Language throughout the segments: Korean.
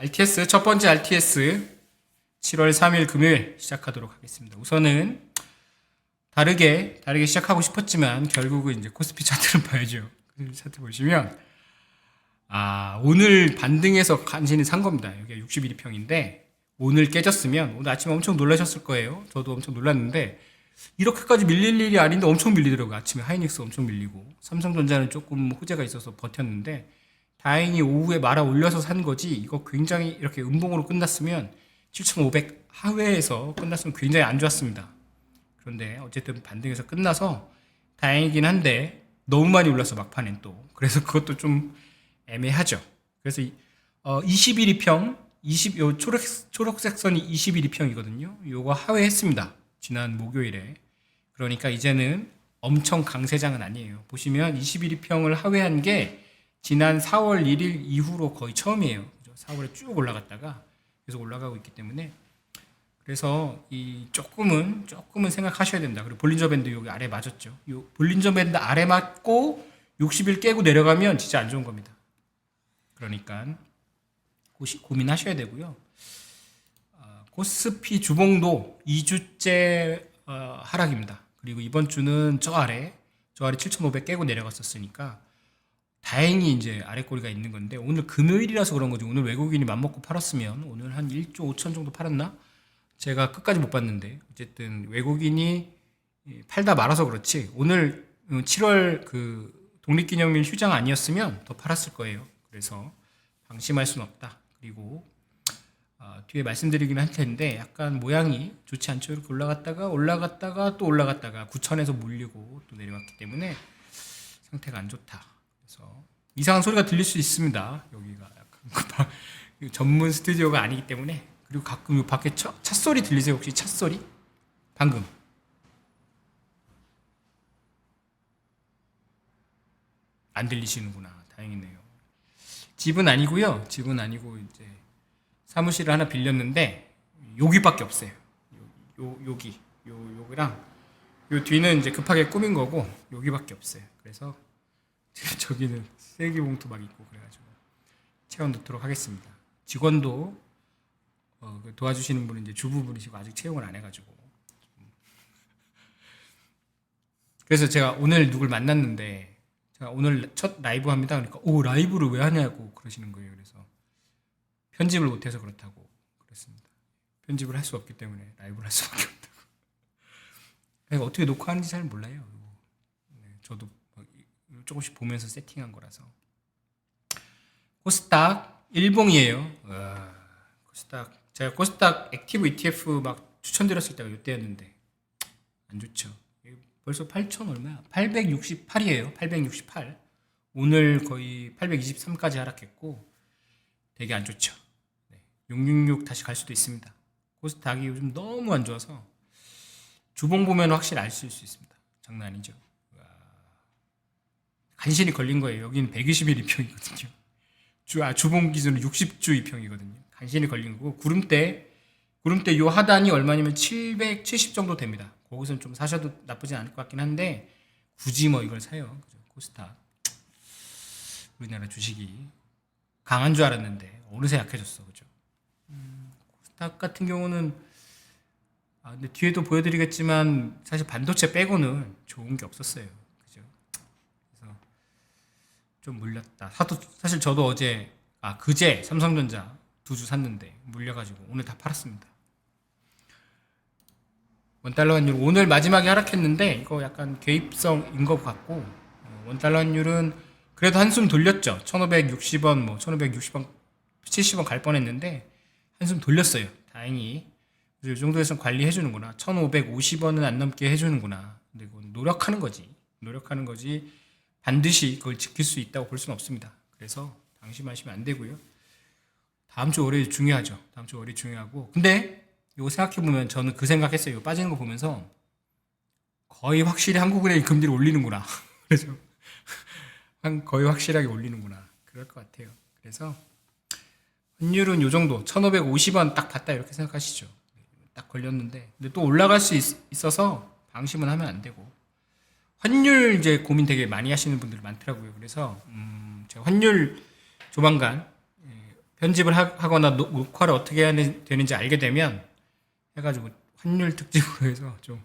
RTS 첫 번째 RTS 7월 3일 금요일 시작하도록 하겠습니다. 우선은 다르게 시작하고 싶었지만 결국은 이제 코스피 차트를 봐야죠. 코스피 차트 보시면 오늘 반등해서 간신히 산 겁니다. 여기가 61평인데 오늘 깨졌으면 오늘 아침에 엄청 놀라셨을 거예요. 저도 엄청 놀랐는데 이렇게까지 밀릴 일이 아닌데 엄청 밀리더라고요. 아침에 하이닉스 엄청 밀리고 삼성전자는 조금 호재가 있어서 버텼는데 다행히 오후에 말아 올려서 산 거지. 이거 굉장히 이렇게 음봉으로 끝났으면 7,500 하회에서 끝났으면 굉장히 안 좋았습니다. 그런데 어쨌든 반등해서 끝나서 다행이긴 한데 너무 많이 올라서 막판엔 또 그래서 그것도 좀 애매하죠. 그래서 21이평 요 초록색 선이 21이평이거든요. 요거 하회했습니다. 지난 목요일에. 그러니까 이제는 엄청 강세장은 아니에요. 보시면 21이평을 하회한 게 지난 4월 1일 이후로 거의 처음이에요. 4월에 쭉 올라갔다가 계속 올라가고 있기 때문에 그래서 이 조금은 생각하셔야 된다. 그리고 볼린저 밴드 여기 아래 맞았죠. 요 볼린저 밴드 아래 맞고 60일 깨고 내려가면 진짜 안 좋은 겁니다. 그러니까 고민하셔야 되고요. 코스피 주봉도 2주째 하락입니다. 그리고 이번 주는 저 아래 7,500 깨고 내려갔었으니까 다행히 이제 아래 꼬리가 있는 건데 오늘 금요일이라서 그런 거지. 오늘 외국인이 맘먹고 팔았으면 오늘 한 1조 5천 정도 팔았나? 제가 끝까지 못 봤는데 어쨌든 외국인이 팔다 말아서 그렇지 오늘 7월 그 독립기념일 휴장 아니었으면 더 팔았을 거예요. 그래서 방심할 수는 없다. 그리고 뒤에 말씀드리긴 할 텐데 약간 모양이 좋지 않죠. 이렇게 올라갔다가 또 올라갔다가 9천에서 몰리고 또 내려왔기 때문에 상태가 안 좋다. 그래서 이상한 소리가 들릴 수 있습니다. 여기가 약간 전문 스튜디오가 아니기 때문에. 그리고 가끔 밖에 찻소리 들리세요? 혹시 찻소리? 방금 안 들리시는구나. 다행이네요. 집은 아니고요. 집은 아니고 이제 사무실을 하나 빌렸는데 여기밖에 없어요. 여기랑 요 뒤는 이제 급하게 꾸민 거고 여기밖에 없어요. 그래서 저기는 쓰레기 봉투 막 있고 그래가지고 채워 넣도록 하겠습니다. 직원도 도와주시는 분은 이제 주부분이시고 아직 채용을 안 해가지고 그래서 제가 오늘 누굴 만났는데 제가 오늘 첫 라이브 합니다. 그러니까 라이브를 왜 하냐고 그러시는 거예요. 그래서 편집을 못해서 그렇다고 그랬습니다. 편집을 할 수 없기 때문에 라이브를 할 수밖에 없다고. 그러니까 어떻게 녹화하는지 잘 몰라요. 네, 저도 조금씩 보면서 세팅한 거라서. 코스닥 일봉이에요. 코스닥 제가 코스닥 액티브 ETF 막 추천드렸을 때가 이때였는데 안 좋죠. 벌써 8천 얼마야? 868이에요. 868. 오늘 거의 823까지 하락했고 되게 안 좋죠. 666 다시 갈 수도 있습니다. 코스닥이 요즘 너무 안 좋아서 주봉 보면 확실히 알 수 있습니다. 장난 아니죠. 간신히 걸린 거예요. 여기는 121 이평이거든요. 주봉 기준으로 60주 이평이거든요. 간신히 걸린 거고 구름대 요 하단이 얼마냐면 770 정도 됩니다. 거기서는 좀 사셔도 나쁘진 않을 것 같긴 한데 굳이 뭐 이걸 사요. 그죠? 코스닥 우리나라 주식이 강한 줄 알았는데 어느새 약해졌어. 그죠? 코스닥 같은 경우는 근데 뒤에도 보여드리겠지만 사실 반도체 빼고는 좋은 게 없었어요. 그죠? 그래서 좀 물렸다. 사실 저도 어제 그제 삼성전자 2주 샀는데 물려가지고 오늘 다 팔았습니다. 원달러 환율 오늘 마지막에 하락했는데 이거 약간 개입성인 것 같고 원달러 환율은 그래도 한숨 돌렸죠. 1560원 1560원 70원 갈 뻔했는데 한숨 돌렸어요. 다행히 이 정도에서 관리해 주는구나. 1550원은 안 넘게 해주는구나. 근데 그건 노력하는 거지 반드시 그걸 지킬 수 있다고 볼 수는 없습니다. 그래서 방심하시면 안 되고요. 다음 주 월요일 중요하죠. 다음 주 월요일 중요하고 근데 이거 생각해보면 저는 그 생각했어요. 이거 빠지는 거 보면서 거의 확실히 한국은행이 금리를 올리는구나. 그래서 거의 확실하게 올리는구나. 그럴 것 같아요. 그래서 환율은 요 정도 1550원 딱 봤다 이렇게 생각하시죠. 딱 걸렸는데 근데 또 올라갈 수 있어서 방심은 하면 안 되고 환율 이제 고민 되게 많이 하시는 분들 많더라고요. 그래서 제가 환율 조만간 편집을 하거나 녹화를 어떻게 해야 되는지 알게 되면 해가지고 환율 특집으로 해서 좀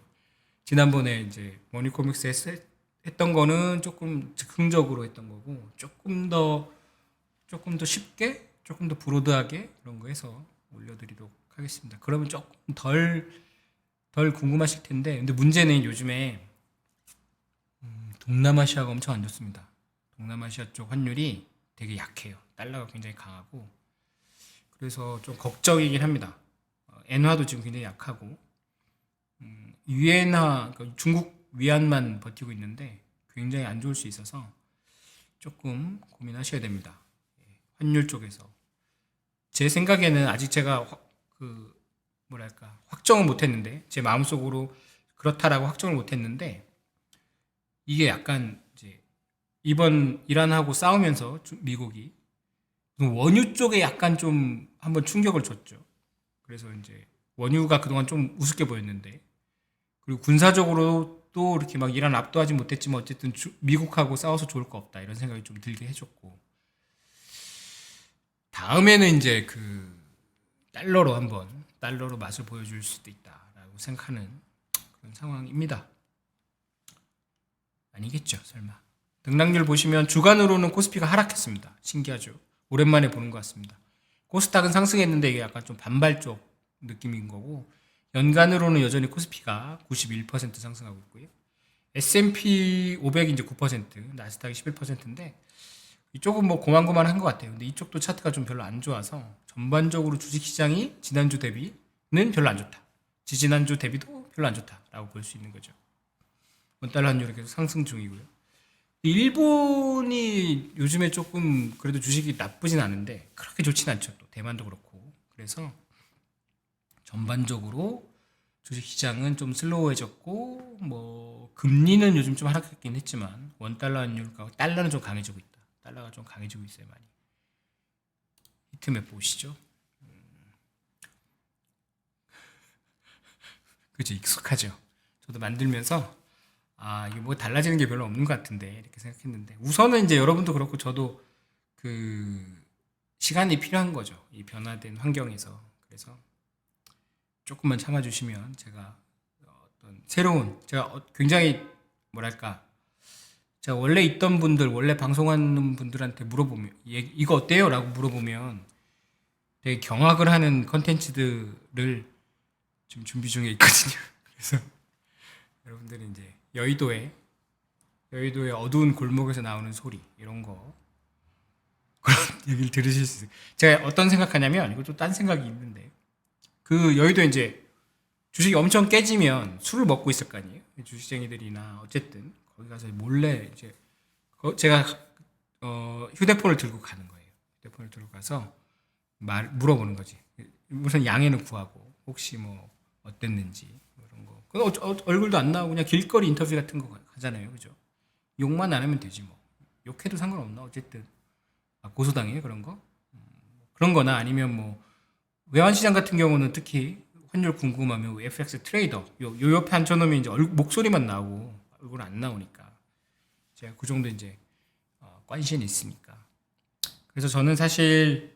지난번에 이제 머니코믹스 했던 거는 조금 즉흥적으로 했던 거고 조금 더 쉽게 조금 더 브로드하게 그런 거 해서 올려드리도록 하겠습니다. 그러면 조금 덜 궁금하실 텐데 근데 문제는 요즘에 동남아시아가 엄청 안 좋습니다. 동남아시아 쪽 환율이 되게 약해요. 달러가 굉장히 강하고 그래서 좀 걱정이긴 합니다. 엔화도 지금 굉장히 약하고 위엔화 그러니까 중국 위안만 버티고 있는데 굉장히 안 좋을 수 있어서 조금 고민하셔야 됩니다. 환율 쪽에서 제 생각에는 아직 제가 그 뭐랄까 확정을 못했는데 제 마음속으로 그렇다라고 확정을 못했는데 이게 약간 이제 이번 이란하고 싸우면서 미국이 원유 쪽에 약간 좀 한번 충격을 줬죠. 그래서 이제 원유가 그동안 좀 우습게 보였는데 그리고 군사적으로 또 이렇게 막 이란 압도하지 못했지만 어쨌든 미국하고 싸워서 좋을 거 없다 이런 생각이 좀 들게 해줬고 다음에는 이제 그 달러로 한번 달러로 맛을 보여줄 수도 있다라고 생각하는 그런 상황입니다. 아니겠죠 설마. 등락률 보시면 주간으로는 코스피가 하락했습니다. 신기하죠. 오랜만에 보는 것 같습니다. 코스닥은 상승했는데 이게 약간 좀 반발적 느낌인 거고 연간으로는 여전히 코스피가 91% 상승하고 있고요. S&P 500이 이제 9%, 나스닥이 11%인데 이쪽은 뭐 고만고만한 것 같아요. 근데 이쪽도 차트가 좀 별로 안 좋아서 전반적으로 주식시장이 지난주 대비는 별로 안 좋다. 지지난주 대비도 별로 안 좋다라고 볼 수 있는 거죠. 원달러 환율이 계속 상승 중이고요. 일본이 요즘에 조금 그래도 주식이 나쁘진 않은데 그렇게 좋진 않죠. 또 대만도 그렇고. 그래서 전반적으로 주식시장은 좀 슬로우해졌고 뭐 금리는 요즘 좀 하락했긴 했지만 원달러 환율과 달러는 좀 강해지고 있다. 달러가 좀 강해지고 있어요 많이. 히트맵 보시죠. 그죠 익숙하죠. 저도 만들면서 이게 뭐 달라지는 게 별로 없는 것 같은데 이렇게 생각했는데 우선은 이제 여러분도 그렇고 저도 그 시간이 필요한 거죠. 이 변화된 환경에서. 그래서 조금만 참아주시면 제가 어떤 새로운 제가 굉장히 뭐랄까 제가 원래 있던 분들 원래 방송하는 분들한테 물어보면 이거 어때요? 라고 물어보면 되게 경악을 하는 컨텐츠들을 지금 준비 중에 있거든요. 그래서 여러분들이 이제 여의도의 어두운 골목에서 나오는 소리 이런 거 그런 얘기를 들으실 수 있어요. 제가 어떤 생각하냐면 이것도 딴 생각이 있는데 그 여의도에 이제 주식이 엄청 깨지면 술을 먹고 있을 거 아니에요. 주식쟁이들이나 어쨌든 거기 가서 몰래 이제 제가 휴대폰을 들고 가는 거예요. 휴대폰을 들고 가서 물어보는 거지. 우선 양해는 구하고 혹시 뭐 어땠는지 뭐 이런 거. 얼굴도 안 나오고 그냥 길거리 인터뷰 같은 거 하잖아요, 그죠? 욕만 안 하면 되지 뭐. 욕해도 상관없나 어쨌든 고소당해요 그런 거. 그런 거나 아니면 뭐 외환시장 같은 경우는 특히 환율 궁금하면 FX 트레이더 요 옆에 앉혀놓으면 이제 목소리만 나오고 얼굴 안 나오니까 제가 그 정도 이제 관심이 있으니까 그래서 저는 사실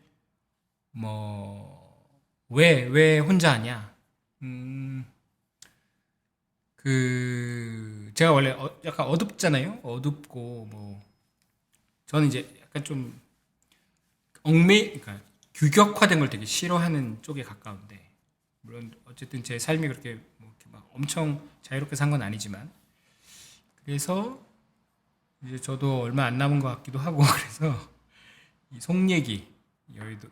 뭐 왜 혼자 하냐 그 제가 원래 약간 어둡잖아요 어둡고 뭐 저는 이제 약간 좀 그러니까 규격화된 걸 되게 싫어하는 쪽에 가까운데 물론 어쨌든 제 삶이 그렇게 뭐 이렇게 막 엄청 자유롭게 산 건 아니지만 그래서 이제 저도 얼마 안 남은 것 같기도 하고 그래서 이 속 얘기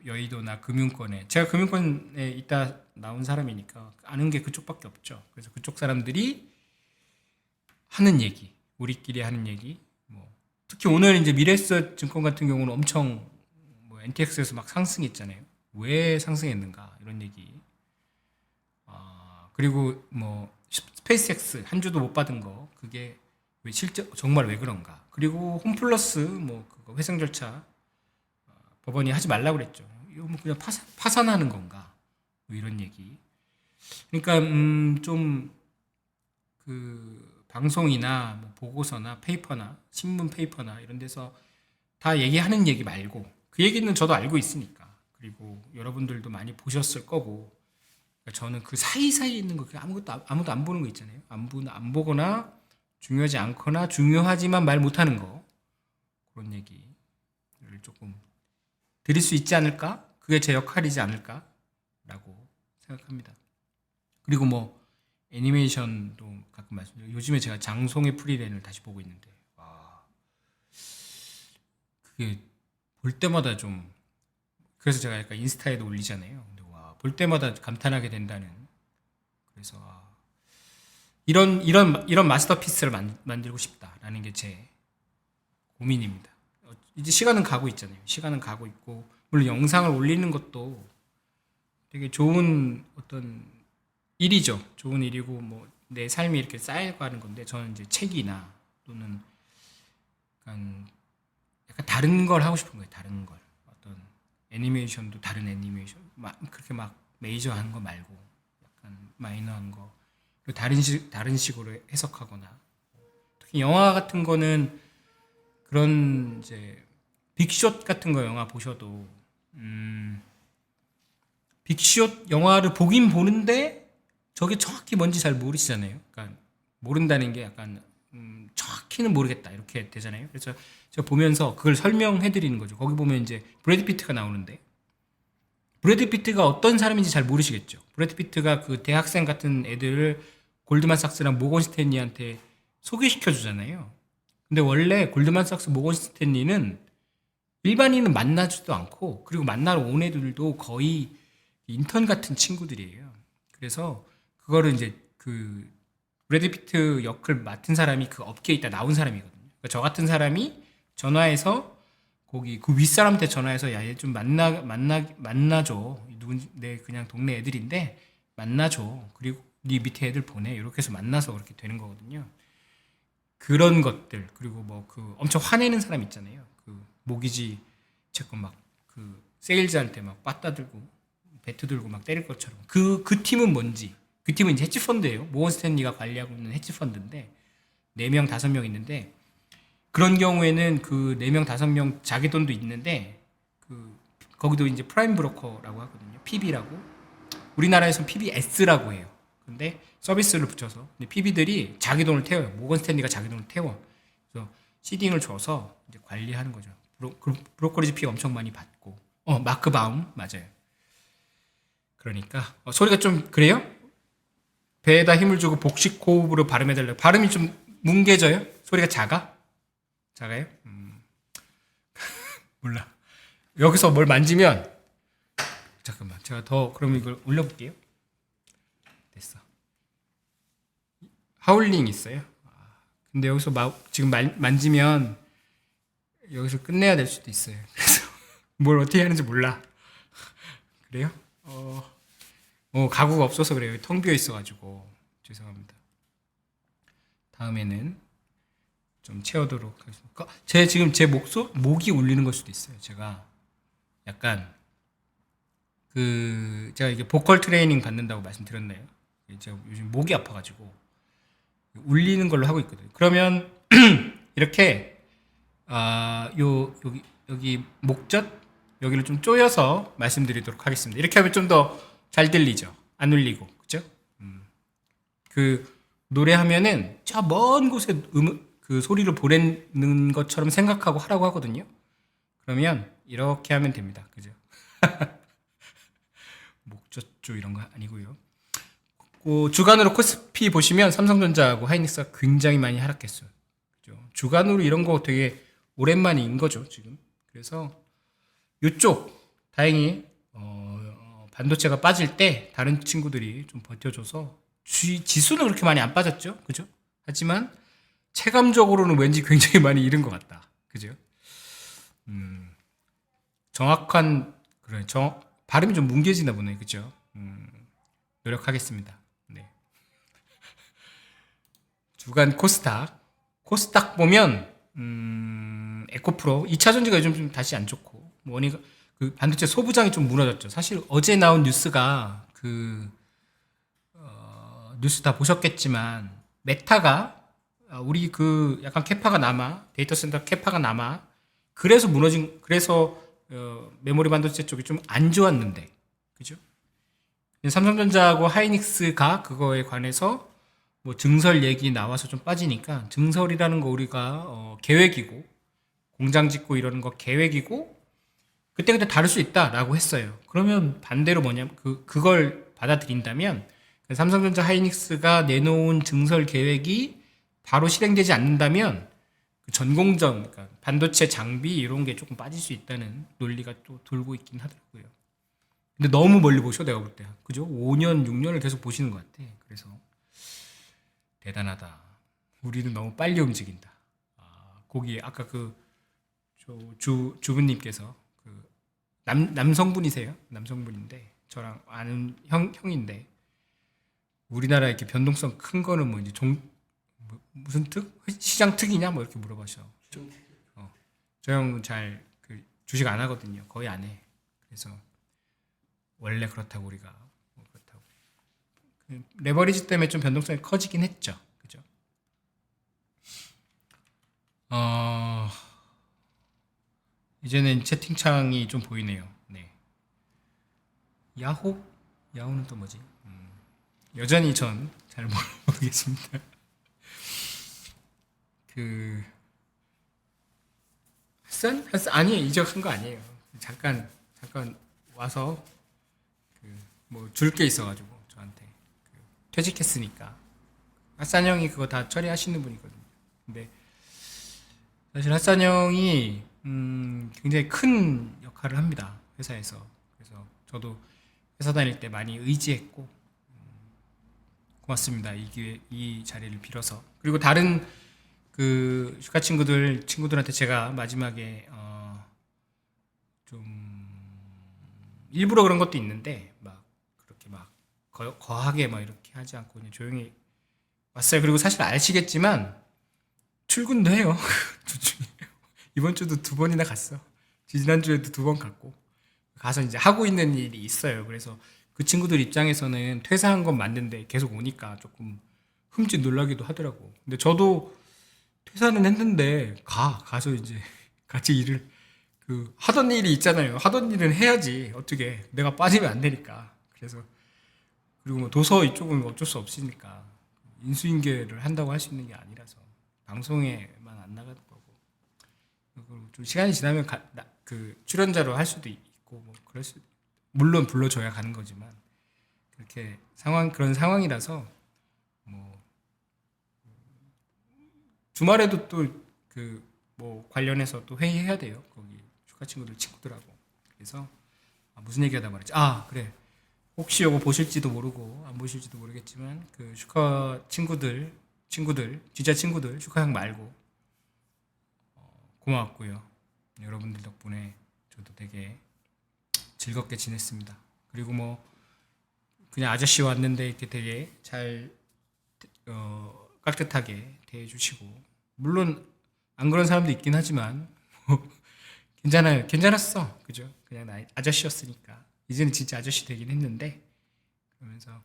여의도나 금융권에 제가 금융권에 있다 나온 사람이니까 아는 게 그쪽밖에 없죠. 그래서 그쪽 사람들이 하는 얘기, 우리끼리 하는 얘기, 뭐 특히 오늘 이제 미래에셋 증권 같은 경우는 엄청 뭐 NTX에서 막 상승했잖아요. 왜 상승했는가 이런 얘기. 그리고 뭐 스페이스X 한 주도 못 받은 거 그게 왜 실제 정말 왜 그런가. 그리고 홈플러스 뭐 그거 회생 절차 법원이 하지 말라고 그랬죠. 이거 뭐 그냥 파산하는 건가? 뭐 이런 얘기. 그러니까 좀 그 방송이나 뭐 보고서나 페이퍼나 신문 페이퍼나 이런 데서 다 얘기하는 얘기 말고 그 얘기는 저도 알고 있으니까 그리고 여러분들도 많이 보셨을 거고, 그러니까 저는 그 사이사이에 있는 거, 아무도 안 보는 거 있잖아요. 안 보거나 중요하지 않거나 중요하지만 말 못하는 거, 그런 얘기를 조금 드릴 수 있지 않을까? 그게 제 역할이지 않을까라고 생각합니다. 그리고 뭐 애니메이션도 가끔 말씀드려요. 요즘에 제가 장송의 프리랜을 다시 보고 있는데, 와, 그게 볼 때마다 좀, 그래서 제가 약간 인스타에도 올리잖아요. 근데 와, 볼 때마다 감탄하게 된다는. 그래서 이런 마스터피스를 만들고 싶다라는 게 제 고민입니다. 이제 시간은 가고 있잖아요. 시간은 가고 있고, 물론 영상을 올리는 것도 되게 좋은 어떤 일이죠. 좋은 일이고, 뭐 내 삶이 이렇게 쌓여가는 건데, 저는 이제 책이나 또는 약간 다른 걸 하고 싶은 거예요. 다른 걸. 어떤 애니메이션도 다른 애니메이션. 그렇게 막 메이저한 거 말고, 약간 마이너한 거. 그리고 다른 식으로 해석하거나. 특히 영화 같은 거는 그런 이제 빅숏 같은 거 영화 보셔도, 빅숏 영화를 보긴 보는데 저게 정확히 뭔지 잘 모르시잖아요. 그러니까 모른다는 게 약간 정확히는 모르겠다 이렇게 되잖아요. 그래서 제가 보면서 그걸 설명해 드리는 거죠. 거기 보면 이제 브래드 피트가 나오는데, 브래드 피트가 어떤 사람인지 잘 모르시겠죠. 브래드 피트가 그 대학생 같은 애들을 골드만삭스랑 모건 스탠리한테 소개시켜 주잖아요. 근데 원래 골드만삭스 모건 스탠리는 일반인은 만나지도 않고, 그리고 만나러 온 애들도 거의 인턴 같은 친구들이에요. 그래서 그거를 이제 그 브래드 피트 역을 맡은 사람이 그 업계에 있다 나온 사람이거든요. 그러니까 저 같은 사람이 전화해서 거기 그 윗사람한테 전화해서, 야, 얘 좀 만나줘. 누군 내 그냥 동네 애들인데 만나줘. 그리고 네 밑에 애들 보내. 이렇게 해서 만나서 그렇게 되는 거거든요. 그런 것들. 그리고 뭐 그 엄청 화내는 사람 있잖아요. 그 모기지 채권 막 그 세일즈한테 막 빠따 들고 배트 들고 막 때릴 것처럼. 그 팀은 뭔지. 그 팀은 이제 헤지펀드예요. 모건 스탠리가 관리하고 있는 헤지펀드인데 4명, 5명 있는데, 그런 경우에는 그 4명, 5명 자기 돈도 있는데, 거기도 이제 프라임 브로커라고 하거든요. PB라고. 우리나라에서는 PBS라고 해요. 근데 서비스를 붙여서. 근데 PB들이 자기 돈을 태워요. 모건 스탠리가 자기 돈을 태워. 그래서 시딩을 줘서 이제 관리하는 거죠. 브로커리지 피 엄청 많이 받고. 마크 바움 맞아요. 그러니까 소리가 좀 그래요? 배에다 힘을 주고 복식 호흡으로 발음해달라고. 발음이 좀 뭉개져요? 소리가 작아요? 몰라. 여기서 뭘 만지면, 잠깐만, 제가 그럼 이걸 올려볼게요. 됐어. 하울링 있어요. 근데 여기서 지금 만지면 여기서 끝내야 될 수도 있어요. 그래서 뭘 어떻게 하는지 몰라. 그래요? 가구가 없어서 그래요. 텅 비어 있어가지고 죄송합니다. 다음에는 좀 채우도록 하겠습니다. 제 목이 울리는 걸 수도 있어요. 제가 약간 제가 이게 보컬 트레이닝 받는다고 말씀드렸나요? 제가 요즘 목이 아파가지고 울리는 걸로 하고 있거든요. 그러면 이렇게 여기 목젖 여기를 좀 조여서 말씀드리도록 하겠습니다. 이렇게 하면 좀 더 잘 들리죠. 안 울리고, 그죠? 노래하면은 저 먼 곳에 그 소리를 보내는 것처럼 생각하고 하라고 하거든요. 그러면 이렇게 하면 됩니다. 그죠? 목젖조 이런 거 아니고요. 주간으로 코스피 보시면 삼성전자하고 하이닉스가 굉장히 많이 하락했어요. 그죠? 주간으로 이런 거 되게 오랜만인 거죠, 지금. 그래서 이쪽 다행히 반도체가 빠질 때 다른 친구들이 좀 버텨줘서 지수는 그렇게 많이 안 빠졌죠, 그죠? 하지만 체감적으로는 왠지 굉장히 많이 잃은 것 같다, 그죠? 정확한 발음이 좀 뭉개지나 보네, 그죠? 노력하겠습니다. 네. 주간 코스닥 보면 에코프로 2차 전지가 요즘 좀 다시 안 좋고, 원이가 그 반도체 소부장이 좀 무너졌죠. 사실 어제 나온 뉴스가 뉴스 다 보셨겠지만 메타가 우리 약간 캐파가 남아, 데이터 센터 캐파가 남아, 그래서 메모리 반도체 쪽이 좀 안 좋았는데, 그죠? 삼성전자하고 하이닉스가 그거에 관해서 뭐 증설 얘기 나와서 좀 빠지니까 증설이라는 거 우리가 계획이고 공장 짓고 이러는 거 계획이고 그때그때 다를 수 있다라고 했어요. 그러면 반대로 뭐냐면 그걸 받아들인다면 삼성전자 하이닉스가 내놓은 증설 계획이 바로 실행되지 않는다면 그 전공정, 그러니까 반도체 장비 이런 게 조금 빠질 수 있다는 논리가 또 돌고 있긴 하더라고요. 근데 너무 멀리 보셔 내가 볼 때. 그죠? 5년, 6년을 계속 보시는 것 같아. 그래서 대단하다. 우리는 너무 빨리 움직인다. 거기 아까 주부님께서 남성분이세요? 남성분인데 저랑 아는 형인데 우리나라 이렇게 변동성 큰 거는 뭐 이제 무슨 특? 시장 특이냐? 뭐 이렇게 물어봐서 저 형은 잘 주식 안 하거든요. 거의 안 해. 그래서 원래 그렇다고 우리가 뭐 그렇다고 레버리지 때문에 좀 변동성이 커지긴 했죠. 그죠? 이제는 채팅창이 좀 보이네요. 네. 야호는 또 뭐지? 여전히 전 잘 모르겠습니다. 핫산 아니에요. 이적한 거 아니에요. 잠깐 와서 뭐 줄 게 있어가지고 저한테 퇴직했으니까 핫산 형이 그거 다 처리하시는 분이거든요. 근데 사실 핫산 형이 굉장히 큰 역할을 합니다. 회사에서. 그래서 저도 회사 다닐 때 많이 의지했고 고맙습니다. 이 자리를 빌어서. 그리고 다른 슈카 친구들한테 제가 마지막에 좀 일부러 그런 것도 있는데 막 그렇게 막 거하게 막 이렇게 하지 않고 그냥 조용히 왔어요. 그리고 사실 아시겠지만 출근도 해요. 이번 주도 2번이나 갔어. 지난주에도 2번 갔고 가서 이제 하고 있는 일이 있어요. 그래서 그 친구들 입장에서는 퇴사한 건 맞는데 계속 오니까 조금 흠칫 놀라기도 하더라고. 근데 저도 퇴사는 했는데 가서 이제 같이 일을 하던 일이 있잖아요. 하던 일은 해야지. 어떻게 내가 빠지면 안 되니까. 그래서 그리고 뭐 도서 이쪽은 어쩔 수 없으니까 인수인계를 한다고 할 수 있는 게 아니라서 방송에만 안 나가는 거고. 그리고 좀 시간이 지나면 출연자로 할 수도 있고 뭐 그럴 수 물론 불러줘야 가는 거지만 그렇게 그런 상황이라서 뭐 주말에도 또 뭐 관련해서 또 회의해야 돼요. 거기 슈카 친구들하고. 그래서 무슨 얘기하다 말이지. 그래. 혹시 요거 보실지도 모르고 안 보실지도 모르겠지만 슈카 친구들 진짜 친구들 슈카 형 말고 고마웠고요. 여러분들 덕분에 저도 되게 즐겁게 지냈습니다. 그리고 뭐 그냥 아저씨 왔는데 이렇게 되게 잘 깍듯하게 대해주시고 물론 안 그런 사람도 있긴 하지만 뭐 괜찮았어. 그죠? 그냥 아저씨였으니까 이제는 진짜 아저씨 되긴 했는데 그러면서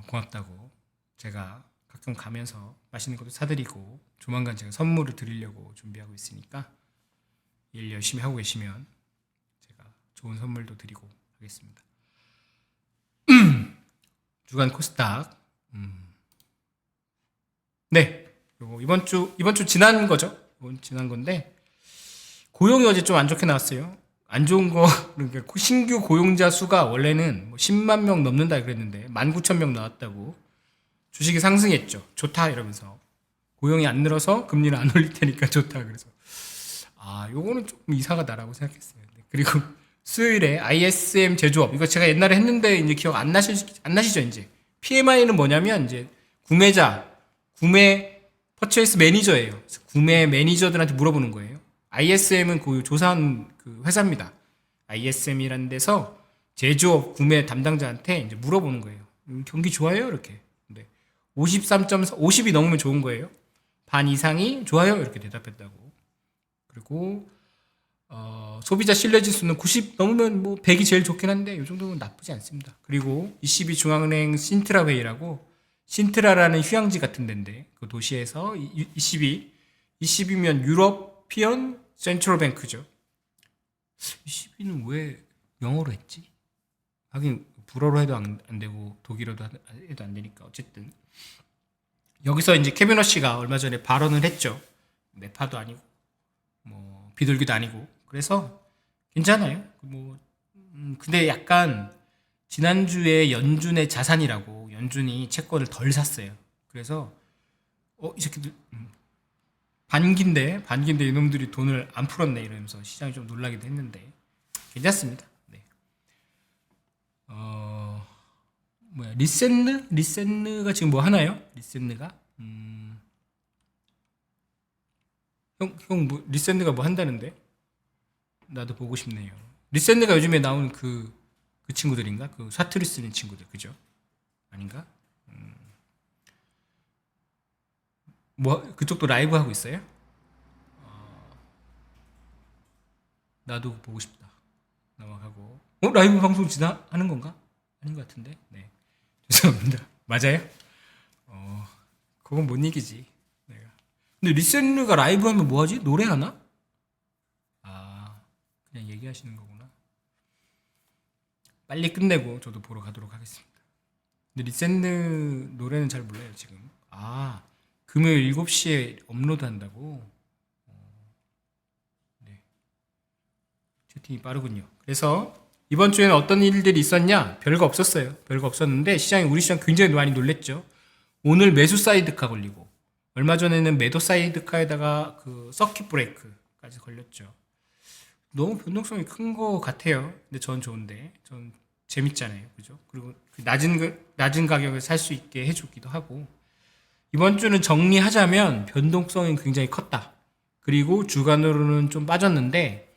고맙다고 제가 가끔 가면서 맛있는 것도 사드리고 조만간 제가 선물을 드리려고 준비하고 있으니까 일 열심히 하고 계시면 좋은 선물도 드리고 하겠습니다. 주간 코스닥. 네. 요거 이번 주 지난 거죠. 이번 지난 건데 고용이 어제 좀 안 좋게 나왔어요. 안 좋은 거 그러니까 신규 고용자 수가 원래는 뭐 10만 명 넘는다 그랬는데 19,000명 나왔다고 주식이 상승했죠. 좋다 이러면서 고용이 안 늘어서 금리를 안 올릴 테니까 좋다. 그래서 요거는 조금 이사가 나라고 생각했어요. 그리고 수요일에 ISM 제조업 이거 제가 옛날에 했는데 이제 기억 안 나시죠 이제 PMI는 뭐냐면 이제 구매 퍼체이스 매니저예요. 구매 매니저들한테 물어보는 거예요. ISM은 그 조사한 회사입니다. ISM이라는 데서 제조업 구매 담당자한테 이제 물어보는 거예요. 경기 좋아요 이렇게. 근데 53.4 50이 넘으면 좋은 거예요. 반 이상이 좋아요 이렇게 대답했다고. 그리고 소비자 신뢰지수는 90 넘으면 뭐 100이 제일 좋긴 한데 이 정도는 나쁘지 않습니다. 그리고 22 중앙은행 신트라 회의라고 신트라라는 휴양지 같은 데인데 그 도시에서 22면 유러피언 센트럴 뱅크죠. 시비는 왜 영어로 했지? 하긴 불어로 해도 안 되고 독일어도 해도 안 되니까 어쨌든 여기서 이제 케비너 씨가 얼마 전에 발언을 했죠. 매파도 아니고 뭐 비둘기도 아니고 그래서 괜찮아요. 뭐 근데 약간 지난주에 연준의 자산이라고 연준이 채권을 덜 샀어요. 그래서 이 새끼들 반기인데 이놈들이 돈을 안 풀었네 이러면서 시장이 좀 놀라기도 했는데 괜찮습니다. 네. 어 뭐야 리센느가 지금 뭐 하나요? 리센느가 형 뭐 리센느가 뭐 한다는데 나도 보고 싶네요. 리센느가 요즘에 나오는 그 친구들인가? 그 사투리 쓰는 친구들 그죠? 아닌가? 뭐 그쪽도 라이브 하고 있어요? 나도 보고 싶다. 넘어가고. 라이브 방송 지나 하는 건가? 아닌 것 같은데. 네. 죄송합니다. 맞아요? 그건 못 이기지. 내가. 근데 리센느가 라이브 하면 뭐 하지? 노래하나? 아, 그냥 얘기하시는 거구나. 빨리 끝내고 저도 보러 가도록 하겠습니다. 근데 리센느 노래는 잘 몰라요, 지금. 아, 금요일 7시에 업로드 한다고? 네. 채팅이 빠르군요. 그래서 이번 주에는 어떤 일들이 있었냐? 별거 없었어요. 별거 없었는데 우리 시장 굉장히 많이 놀랬죠. 오늘 매수 사이드카 걸리고 얼마 전에는 매도 사이드카에다가 그 서킷 브레이크까지 걸렸죠. 너무 변동성이 큰 거 같아요. 근데 전 좋은데 전 재밌잖아요. 그죠? 그리고 그 낮은 가격에 살 수 있게 해주기도 하고 이번 주는 정리하자면 변동성이 굉장히 컸다. 그리고 주간으로는 좀 빠졌는데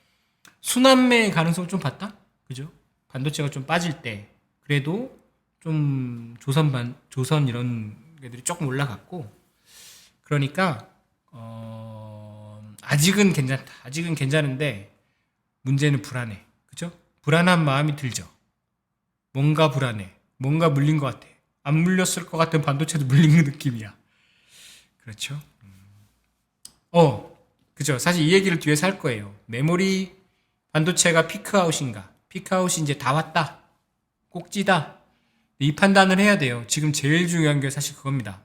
순환매 가능성 좀 봤다? 그죠? 반도체가 좀 빠질 때 그래도 좀 조선 이런 애들이 조금 올라갔고 그러니까 아직은 괜찮다. 아직은 괜찮은데 문제는 불안해. 그죠? 불안한 마음이 들죠. 뭔가 불안해. 뭔가 물린 것 같아. 안 물렸을 것 같은 반도체도 물린 느낌이야. 그렇죠? 그죠? 사실 이 얘기를 뒤에서 할 거예요. 메모리 반도체가 피크아웃인가? 피크아웃이 이제 다 왔다. 꼭지다. 이 판단을 해야 돼요. 지금 제일 중요한 게 사실 그겁니다.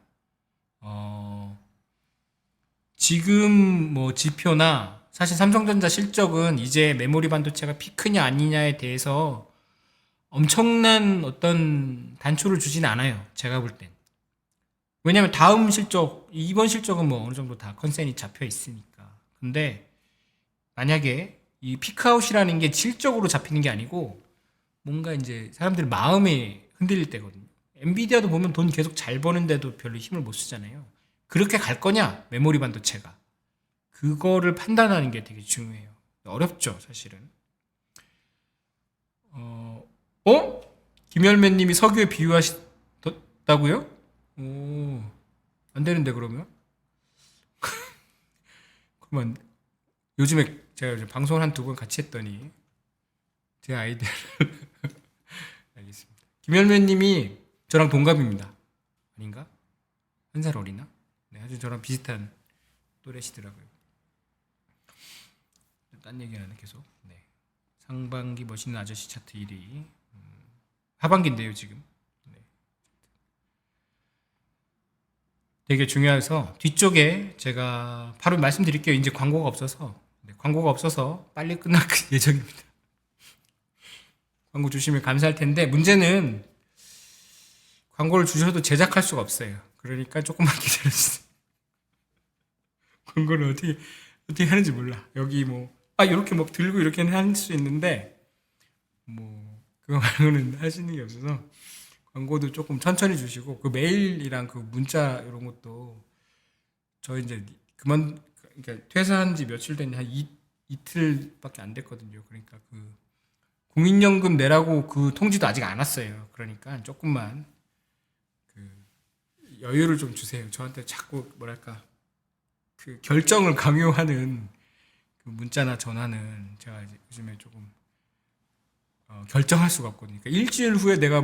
지금 뭐 지표나 사실 삼성전자 실적은 이제 메모리 반도체가 피크냐 아니냐에 대해서 엄청난 어떤 단초를 주진 않아요. 제가 볼 땐. 왜냐면 다음 실적, 이번 실적은 뭐 어느 정도 다 컨센이 잡혀 있으니까. 근데 만약에 이 피크아웃이라는 게 질적으로 잡히는 게 아니고 뭔가 이제 사람들 마음이 흔들릴 때거든요. 엔비디아도 보면 돈 계속 잘 버는데도 별로 힘을 못 쓰잖아요. 그렇게 갈 거냐? 메모리 반도체가. 그거를 판단하는 게 되게 중요해요. 어렵죠, 사실은. 김열매 님이 석유에 비유하셨다고요? 오, 안 되는데, 그러면? 그러면 요즘에 제가 요즘 방송을 한 2번 같이 했더니 제 아이디어를 알겠습니다. 김열매 님이 저랑 동갑입니다. 아닌가? 한 살 어리나? 네, 아주 저랑 비슷한 또래시더라고요. 딴 얘기 하네 계속. 네. 상반기 멋있는 아저씨 차트 1위. 하반기인데요 지금. 네. 되게 중요해서 뒤쪽에 제가 바로 말씀드릴게요. 이제 광고가 없어서 광고가 없어서 빨리 끝날 예정입니다. 광고 주시면 감사할 텐데 문제는 광고를 주셔도 제작할 수가 없어요. 그러니까 조금만 기다려주세요. 광고를 어떻게 하는지 몰라. 여기 이렇게 뭐 들고 이렇게는 할 수 있는데 그거 말고는 하시는 게 없어서 광고도 조금 천천히 주시고 그 메일이랑 그 문자 이런 것도 저 이제 그러니까 퇴사한 지 며칠 됐냐 한 이틀밖에 안 됐거든요. 그러니까 그 국민연금 내라고 그 통지도 아직 안 왔어요. 그러니까 조금만 그 여유를 좀 주세요. 저한테 자꾸 뭐랄까 그 결정을 강요하는 그 문자나 전화는 제가 이제 요즘에 조금 결정할 수가 없거든요. 그러니까 일주일 후에 내가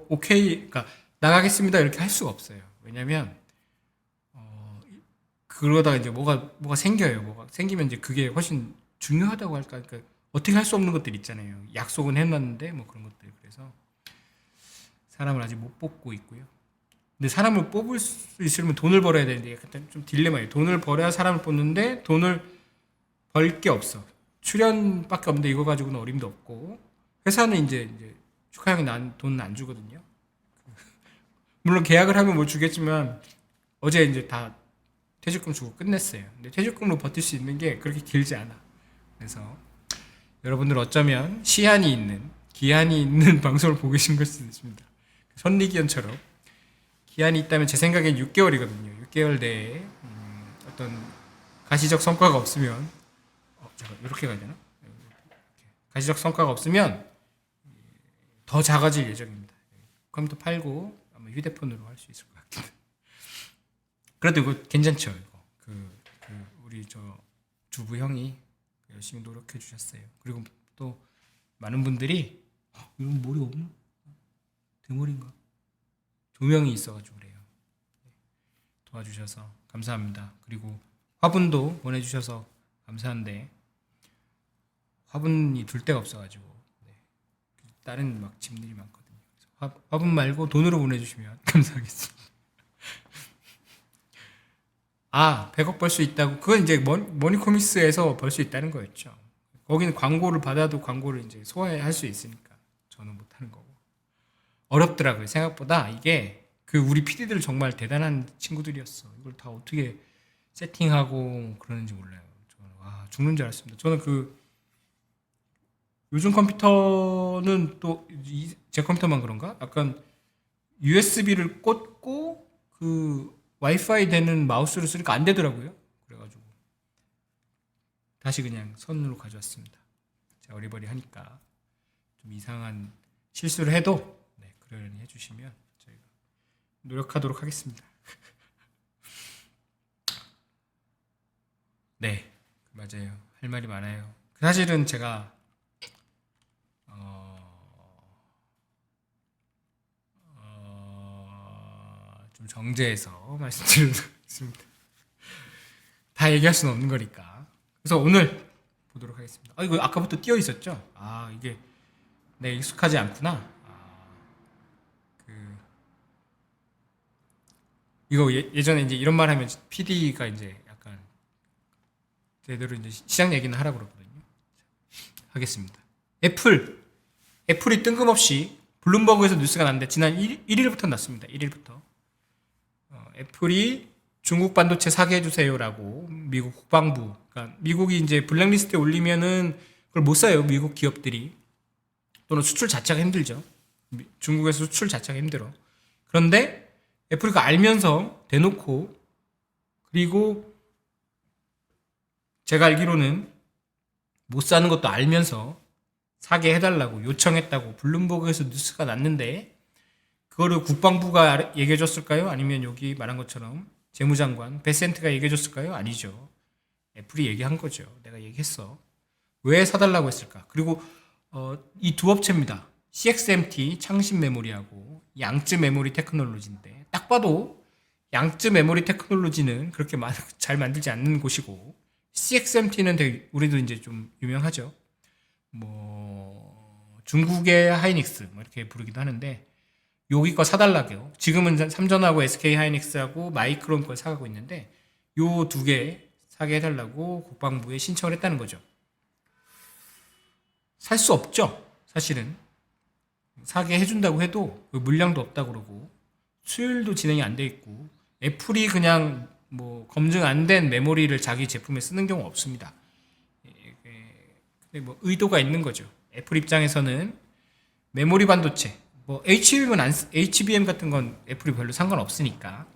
오케이, 그러니까 나가겠습니다 이렇게 할 수가 없어요. 왜냐면 그러다가 이제 뭐가 생겨요. 뭐가 생기면 이제 그게 훨씬 중요하다고 할까, 그러니까 어떻게 할 수 없는 것들 있잖아요. 약속은 해놨는데 뭐 그런 것들. 그래서 사람을 아직 못 뽑고 있고요. 근데 사람을 뽑을 수 있으면 돈을 벌어야 되는데 약간 좀 딜레마예요. 돈을 벌어야 사람을 뽑는데 돈을 벌 게 없어. 출연밖에 없는데 이거 가지고는 어림도 없고 회사는 이제 축하형이 돈은 안 주거든요. 물론 계약을 하면 뭐 주겠지만 어제 이제 다 퇴직금 주고 끝냈어요. 근데 퇴직금으로 버틸 수 있는 게 그렇게 길지 않아. 그래서 여러분들 어쩌면 시한이 있는 기한이 있는 방송을 보고 계신 걸 수도 있습니다. 선리기현처럼 기한이 있다면 제 생각엔 6개월이거든요. 6개월 내에 어떤 가시적 성과가 없으면 잠깐 이렇게 가야 되나? 가시적 성과가 없으면 더 작아질 예정입니다. 컴퓨터 팔고 아마 휴대폰으로 할 수 있을 것 같긴 해. 그래도 이거 괜찮죠? 이거 우리 저 주부 형이 열심히 노력해 주셨어요. 그리고 또 많은 분들이 이런 머리 없나? 대머리인가? 조명이 있어가지고 그래요. 도와주셔서 감사합니다. 그리고 화분도 보내주셔서 감사한데 화분이 둘 데가 없어가지고 다른 막 짐들이 많거든요. 화분 말고 돈으로 보내주시면 감사하겠습니다. 아, 100억 벌 수 있다고. 그건 이제 머니코믹스에서 벌 수 있다는 거였죠. 거기는 광고를 받아도 광고를 이제 소화할 수 있으니까 저는 못하는 거고. 어렵더라고요. 생각보다 이게 우리 PD들 정말 대단한 친구들이었어. 이걸 다 어떻게 세팅하고 그러는지 몰라요. 저는 와, 죽는 줄 알았습니다. 저는 요즘 컴퓨터는 또 제 컴퓨터만 그런가? 약간 USB를 꽂고 와이파이 되는 마우스를 쓰니까 안 되더라고요. 그래가지고 다시 그냥 선으로 가져왔습니다. 제가 어리버리 하니까 좀 이상한 실수를 해도 그러려니 해주시면 저희가 노력하도록 하겠습니다. 네, 맞아요. 할 말이 많아요. 사실은 제가 좀 정제해서 말씀드리겠습니다. 다 얘기할 수는 없는 거니까. 그래서 오늘 보도록 하겠습니다. 이거 아까부터 띄어 있었죠? 이게 익숙하지 않구나. 이거 예전에 이제 이런 말 하면 PD가 이제 약간 제대로 이제 시장 얘기는 하라고 그러거든요. 하겠습니다. 애플이 뜬금없이 블룸버그에서 뉴스가 났는데 지난 1일부터 났습니다. 1일부터. 애플이 중국 반도체 사게 해주세요라고 미국 국방부, 그러니까 미국이 이제 블랙리스트에 올리면은 그걸 못 사요. 미국 기업들이. 또는 수출 자체가 힘들죠. 중국에서 수출 자체가 힘들어. 그런데 애플이 알면서 대놓고, 그리고 제가 알기로는 못 사는 것도 알면서 사게 해달라고 요청했다고 블룸버그에서 뉴스가 났는데, 그거를 국방부가 얘기해줬을까요? 아니면 여기 말한 것처럼 재무장관 베센트가 얘기해줬을까요? 아니죠. 애플이 얘기한 거죠. 내가 얘기했어. 왜 사달라고 했을까? 그리고 이 두 업체입니다. CXMT 창신 메모리하고 양쯔 메모리 테크놀로지인데, 딱 봐도 양쯔 메모리 테크놀로지는 그렇게 잘 만들지 않는 곳이고, CXMT는 되게 우리도 이제 좀 유명하죠. 뭐 중국의 하이닉스 뭐 이렇게 부르기도 하는데, 여기 거 사달라고요. 지금은 삼전하고 SK 하이닉스하고 마이크론 걸 사가고 있는데, 요 두 개 사게 해달라고 국방부에 신청을 했다는 거죠. 살 수 없죠. 사실은 사게 해준다고 해도 물량도 없다고 그러고 수율도 진행이 안 돼 있고, 애플이 그냥 뭐 검증 안 된 메모리를 자기 제품에 쓰는 경우 없습니다. 근데 뭐 의도가 있는 거죠. 애플 입장에서는 메모리 반도체, 뭐 HBM 같은 건 애플이 별로 상관없으니까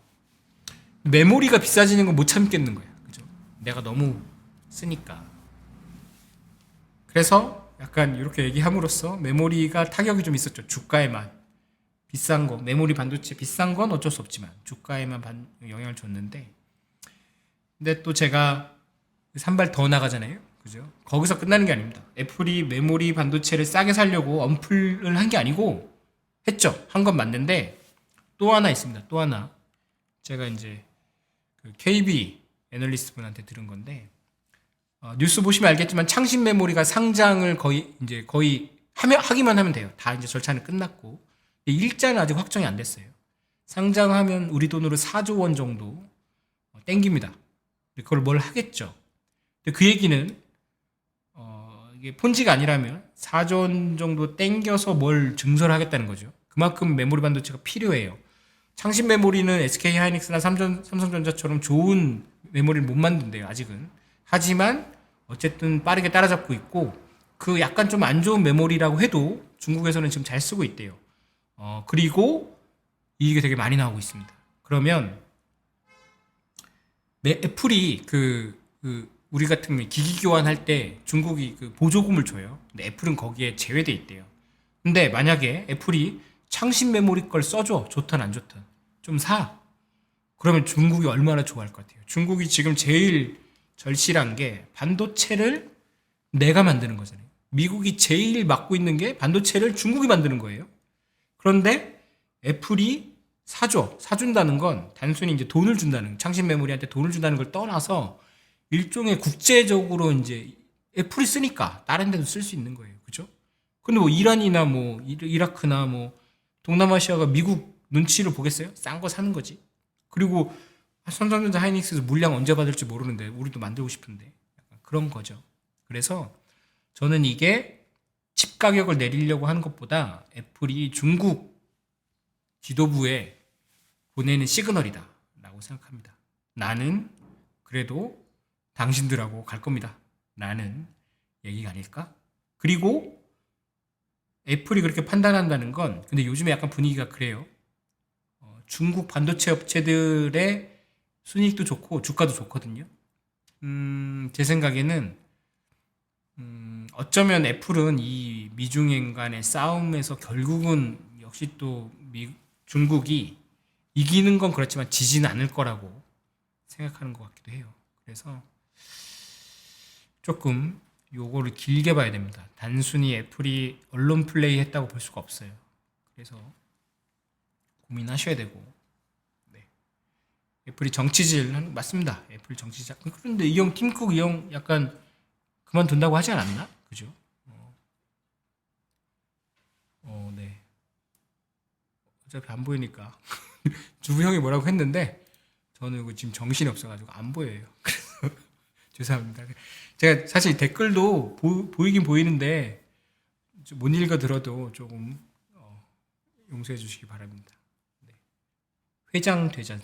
메모리가 비싸지는 건 못 참겠는 거야. 그죠? 내가 너무 쓰니까. 그래서 약간 이렇게 얘기함으로써 메모리가 타격이 좀 있었죠. 주가에만. 비싼 거, 메모리 반도체 비싼 건 어쩔 수 없지만 주가에만 영향을 줬는데, 근데 또 제가 산발 더 나가잖아요. 그죠? 거기서 끝나는 게 아닙니다. 애플이 메모리 반도체를 싸게 사려고 언플을 한 게 아니고, 했죠. 한 건 맞는데 또 하나 있습니다. 또 하나. 제가 이제 KB 애널리스트 분한테 들은 건데, 뉴스 보시면 알겠지만 창신 메모리가 상장을 거의 하기만 하면 돼요. 다 이제 절차는 끝났고 일자는 아직 확정이 안 됐어요. 상장하면 우리 돈으로 4조 원 정도 땡깁니다. 그걸 뭘 하겠죠. 근데 그 얘기는 이게 폰지가 아니라면 4조 원 정도 땡겨서 뭘 증설을 하겠다는 거죠. 그만큼 메모리 반도체가 필요해요. 창신 메모리는 SK 하이닉스나 삼성전자처럼 좋은 메모리를 못 만든대요, 아직은. 하지만 어쨌든 빠르게 따라잡고 있고 그 약간 좀 안 좋은 메모리라고 해도 중국에서는 지금 잘 쓰고 있대요. 그리고 이익이 되게 많이 나오고 있습니다. 그러면 애플이 우리 같은 기기 교환할 때 중국이 그 보조금을 줘요. 근데 애플은 거기에 제외돼 있대요. 근데 만약에 애플이 창신 메모리 걸 써줘. 좋든 안 좋든. 좀 사. 그러면 중국이 얼마나 좋아할 것 같아요. 중국이 지금 제일 절실한 게 반도체를 내가 만드는 거잖아요. 미국이 제일 맡고 있는 게 반도체를 중국이 만드는 거예요. 그런데 애플이 사준다는 건 단순히 이제 돈을 준다는, 창신 메모리한테 돈을 준다는 걸 떠나서 일종의 국제적으로 이제 애플이 쓰니까 다른 데도 쓸 수 있는 거예요. 그죠? 근데 뭐 이란이나 뭐 이라크나 뭐 동남아시아가 미국 눈치를 보겠어요? 싼 거 사는 거지. 그리고 삼성전자 하이닉스에서 물량 언제 받을지 모르는데 우리도 만들고 싶은데 약간 그런 거죠. 그래서 저는 이게 칩 가격을 내리려고 하는 것보다 애플이 중국 지도부에 보내는 시그널이다 라고 생각합니다. 나는 그래도 당신들하고 갈 겁니다. 라는 얘기가 아닐까? 그리고 애플이 그렇게 판단한다는 건 근데 요즘에 약간 분위기가 그래요. 중국 반도체 업체들의 순이익도 좋고 주가도 좋거든요. 제 생각에는 어쩌면 애플은 이 미중 간의 싸움에서 결국은 역시 또 중국이 이기는 건 그렇지만 지지는 않을 거라고 생각하는 것 같기도 해요. 그래서 조금 요거를 길게 봐야 됩니다. 단순히 애플이 언론 플레이 했다고 볼 수가 없어요. 그래서 고민하셔야 되고 네. 애플이 정치질 맞습니다. 애플 정치질 그런데 팀쿡 이 형 약간 그만둔다고 하지 않았나? 그죠? 네. 어차피 안 보이니까 주부 형이 뭐라고 했는데 저는 지금 정신이 없어가지고 안 보여요. 그래서 죄송합니다. 제가 사실 댓글도 보이긴 보이는데 못 읽어 들어도 조금 용서해 주시기 바랍니다. 네. 회장 되지 않음.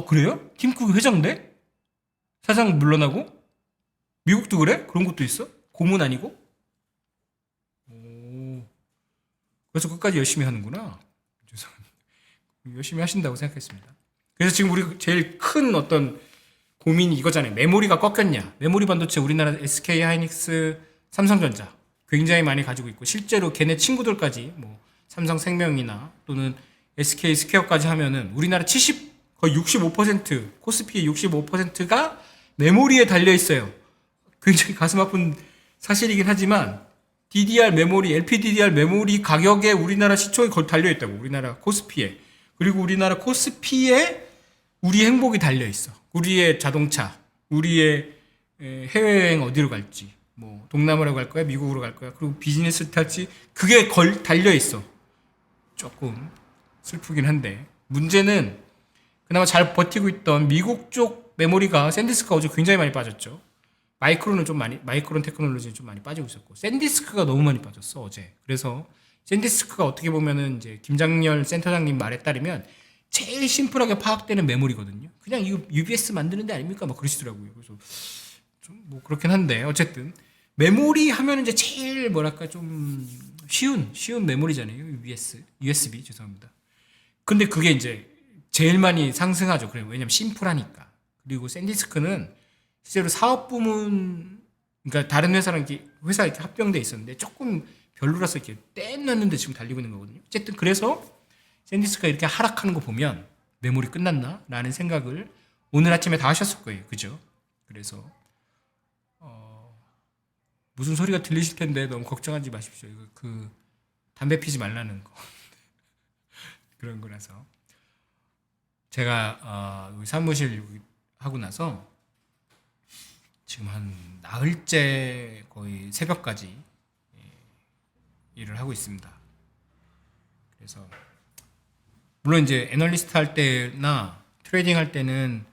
그래요? 팀쿡 회장 돼? 사장 물러나고? 미국도 그래? 그런 것도 있어? 고문 아니고? 오, 그래서 끝까지 열심히 하는구나. 죄송합니다. 열심히 하신다고 생각했습니다. 그래서 지금 우리 제일 큰 어떤 고민이 이거잖아요. 메모리가 꺾였냐? 메모리 반도체 우리나라 SK 하이닉스, 삼성전자 굉장히 많이 가지고 있고 실제로 걔네 친구들까지 뭐 삼성생명이나 또는 SK 스퀘어까지 하면은 우리나라 거의 65% 코스피의 65%가 메모리에 달려 있어요. 굉장히 가슴 아픈 사실이긴 하지만 DDR 메모리, LPDDR 메모리 가격에 우리나라 시총이 거의 달려 있다고. 우리나라 코스피에. 그리고 우리나라 코스피에 우리 행복이 달려 있어. 우리의 자동차, 우리의 해외여행 어디로 갈지, 뭐 동남아로 갈 거야, 미국으로 갈 거야, 그리고 비즈니스를 탈지 그게 달려 있어. 조금 슬프긴 한데 문제는 그나마 잘 버티고 있던 미국 쪽 메모리가 샌디스크가 어제 굉장히 많이 빠졌죠. 마이크론 테크놀로지는 좀 많이 빠지고 있었고 샌디스크가 너무 많이 빠졌어 어제. 그래서 샌디스크가 어떻게 보면은 이제 김장렬 센터장님 말에 따르면 제일 심플하게 파악되는 메모리거든요. 그냥 이거 UBS 만드는 데 아닙니까? 막 그러시더라고요. 그래서 좀 뭐 그렇긴 한데 어쨌든 메모리 하면 이제 제일 뭐랄까 좀 쉬운 메모리잖아요. USB 죄송합니다. 근데 그게 이제 제일 많이 상승하죠. 그래요. 왜냐면 심플하니까. 그리고 샌디스크는 실제로 사업 부문 그러니까 다른 회사랑 회사 이렇게 합병돼 있었는데 조금 별로라서 이렇게 떼놨는데 지금 달리고 있는 거거든요. 어쨌든 그래서 샌디스크가 이렇게 하락하는 거 보면 메모리 끝났나? 라는 생각을 오늘 아침에 다 하셨을 거예요. 그죠? 그래서 무슨 소리가 들리실 텐데 너무 걱정하지 마십시오. 이거 담배 피지 말라는 거 그런 거라서 제가 여기 사무실 하고 나서 지금 한 나흘째 거의 새벽까지 일을 하고 있습니다. 그래서 물론 이제 애널리스트 할 때나 트레이딩 할 때는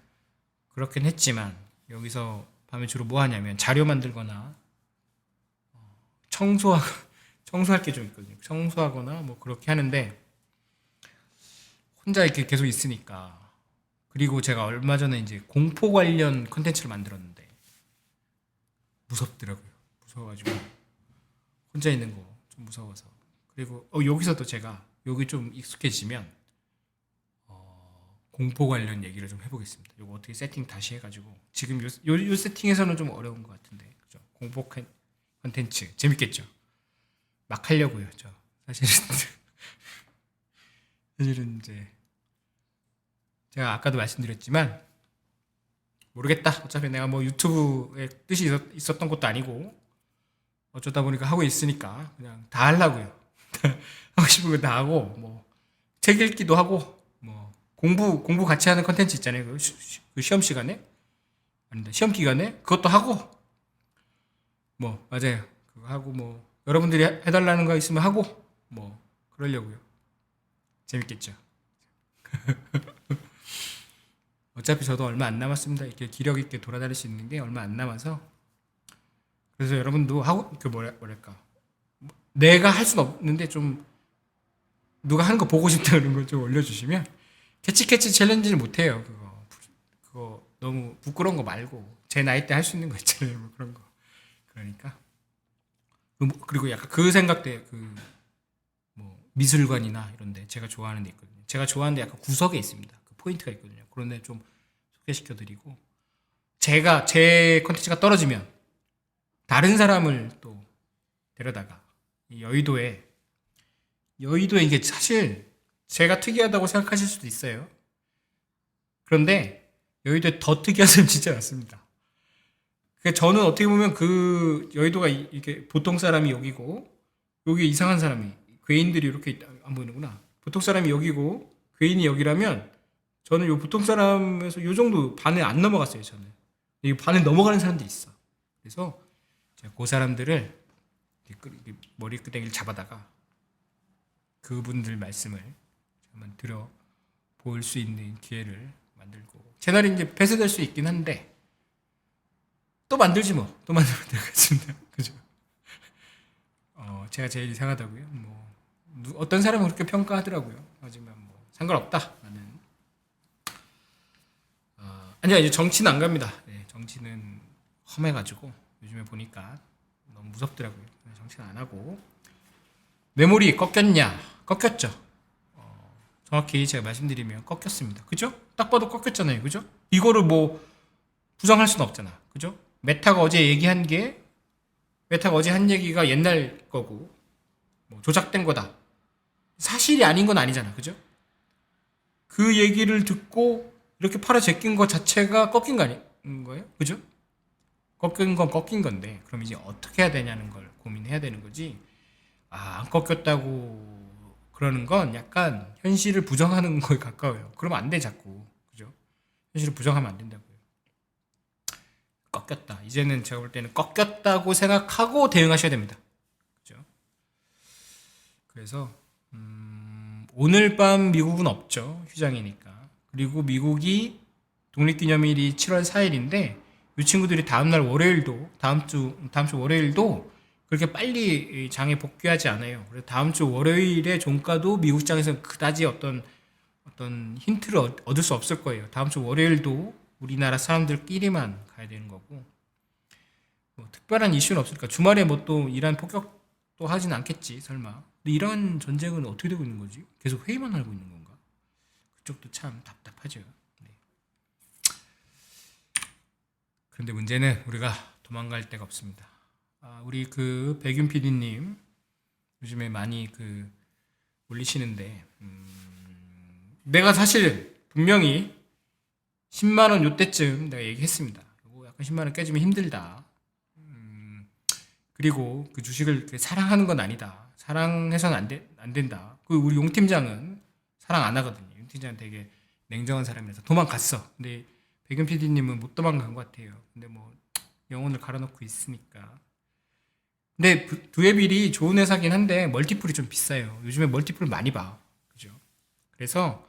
그렇긴 했지만 여기서 밤에 주로 뭐 하냐면 자료 만들거나 청소하 청소할 게 좀 있거든요. 청소하거나 뭐 그렇게 하는데 혼자 이렇게 계속 있으니까. 그리고 제가 얼마 전에 이제 공포 관련 컨텐츠를 만들었는데 무섭더라고요. 무서워가지고 혼자 있는 거 좀 무서워서. 그리고 여기서도 제가 여기 좀 익숙해지면 공포 관련 얘기를 좀 해보겠습니다. 이거 어떻게 세팅 다시 해가지고 지금 요 세팅에서는 좀 어려운 것 같은데 그죠? 공포 컨텐츠 재밌겠죠? 막 하려고요. 저 사실은 사실은 이제 제가 아까도 말씀드렸지만 모르겠다. 어차피 내가 뭐 유튜브에 뜻이 있었던 것도 아니고 어쩌다 보니까 하고 있으니까 그냥 다 하려고요. 하고 싶은 거 다 하고 뭐 책 읽기도 하고 뭐 공부 같이 하는 컨텐츠 있잖아요. 그 시험 시간에 아닌데 시험 기간에 그것도 하고 뭐 맞아요. 그거 하고 뭐 여러분들이 해달라는 거 있으면 하고 뭐 그러려고요. 재밌겠죠. 어차피 저도 얼마 안 남았습니다. 이렇게 기력 있게 돌아다닐 수 있는 게 얼마 안 남아서. 그래서 여러분도 하고 그 뭐랄까 내가 할 수는 없는데 좀 누가 하는 거 보고 싶다는 걸 좀 올려주시면 캐치 챌린지를 못 해요. 그거 너무 부끄러운 거 말고 제 나이 때 할 수 있는 거 있잖아요. 뭐 그런 거. 그러니까 그리고 약간 그 생각 때 그 뭐 미술관이나 이런데 제가 좋아하는 데 있거든요. 제가 좋아하는 데 약간 구석에 있습니다. 그 포인트가 있거든요. 그런데 좀 소개시켜드리고 제가 제 컨텐츠가 떨어지면 다른 사람을 또 데려다가 이 여의도에 이게 사실 제가 특이하다고 생각하실 수도 있어요. 그런데 여의도에 더 특이한 사람 진짜 많습니다. 저는 어떻게 보면 그 여의도가 이게 보통 사람이 여기고 여기 이상한 사람이 괴인들이 이렇게 안 보이는구나. 보통 사람이 여기고 괴인이 여기라면 저는 요 보통 사람에서 요 정도 반을 안 넘어갔어요. 저는 이 반을 넘어가는 사람도 있어. 그래서 제가 그 사람들을 머리끄댕이를 잡아다가 그분들 말씀을 한번 들어볼 수 있는 기회를 만들고 채널이 이제 폐쇄될 수 있긴 한데 또 만들지 뭐. 또 만들면 되겠습니다. 그죠? 제가 제일 이상하다고요? 뭐 어떤 사람은 그렇게 평가하더라고요. 하지만 뭐 상관없다. 나는 아니야 이제 정치는 안 갑니다. 네, 정치는 험해가지고 요즘에 보니까 너무 무섭더라고요. 정치는 안 하고 메모리 꺾였냐? 꺾였죠. 정확히 제가 말씀드리면 꺾였습니다. 그죠? 딱 봐도 꺾였잖아요. 그죠? 이거를 뭐 부정할 수는 없잖아. 그죠? 메타가 어제 한 얘기가 옛날 거고 뭐 조작된 거다. 사실이 아닌 건 아니잖아. 그죠? 그 얘기를 듣고 이렇게 팔아 제낀 것 자체가 꺾인 거 아닌 거예요? 그죠? 꺾인 건 꺾인 건데 그럼 이제 어떻게 해야 되냐는 걸 고민해야 되는 거지. 안 꺾였다고 그러는 건 약간 현실을 부정하는 거에 가까워요. 그러면 안 돼 자꾸. 그죠? 현실을 부정하면 안 된다고요. 꺾였다. 이제는 제가 볼 때는 꺾였다고 생각하고 대응하셔야 됩니다. 그죠? 그래서 오늘 밤 미국은 없죠. 휴장이니까. 그리고 미국이 독립기념일이 7월 4일인데 이 친구들이 다음날 월요일도 다음 주 월요일도 그렇게 빨리 장에 복귀하지 않아요. 그래서 다음 주 월요일에 종가도 미국 시장에서 그다지 어떤 힌트를 얻을 수 없을 거예요. 다음 주 월요일도 우리나라 사람들끼리만 가야 되는 거고 뭐 특별한 이슈는 없으니까 주말에 뭐 또 이란 폭격도 하진 않겠지 설마. 근데 이란 전쟁은 어떻게 되고 있는 거지? 계속 회의만 하고 있는 건가? 그쪽도 참 답답하죠. 네. 그런데 문제는 우리가 도망갈 데가 없습니다. 우리 그 백윤 PD님 요즘에 많이 올리시는데 내가 사실 분명히 10만 원 요때쯤 내가 얘기했습니다. 약간 10만 원 깨지면 힘들다. 그리고 그 주식을 사랑하는 건 아니다. 사랑해서는 안 된다. 우리 용 팀장은 사랑 안 하거든요. 용 팀장은 되게 냉정한 사람이라서 도망갔어. 근데 백윤 PD님은 못 도망간 것 같아요. 근데 뭐 영혼을 갈아넣고 있으니까. 근데 두에빌이 좋은 회사긴 한데 멀티플이 좀 비싸요. 요즘에 멀티플 많이 봐. 그죠? 그래서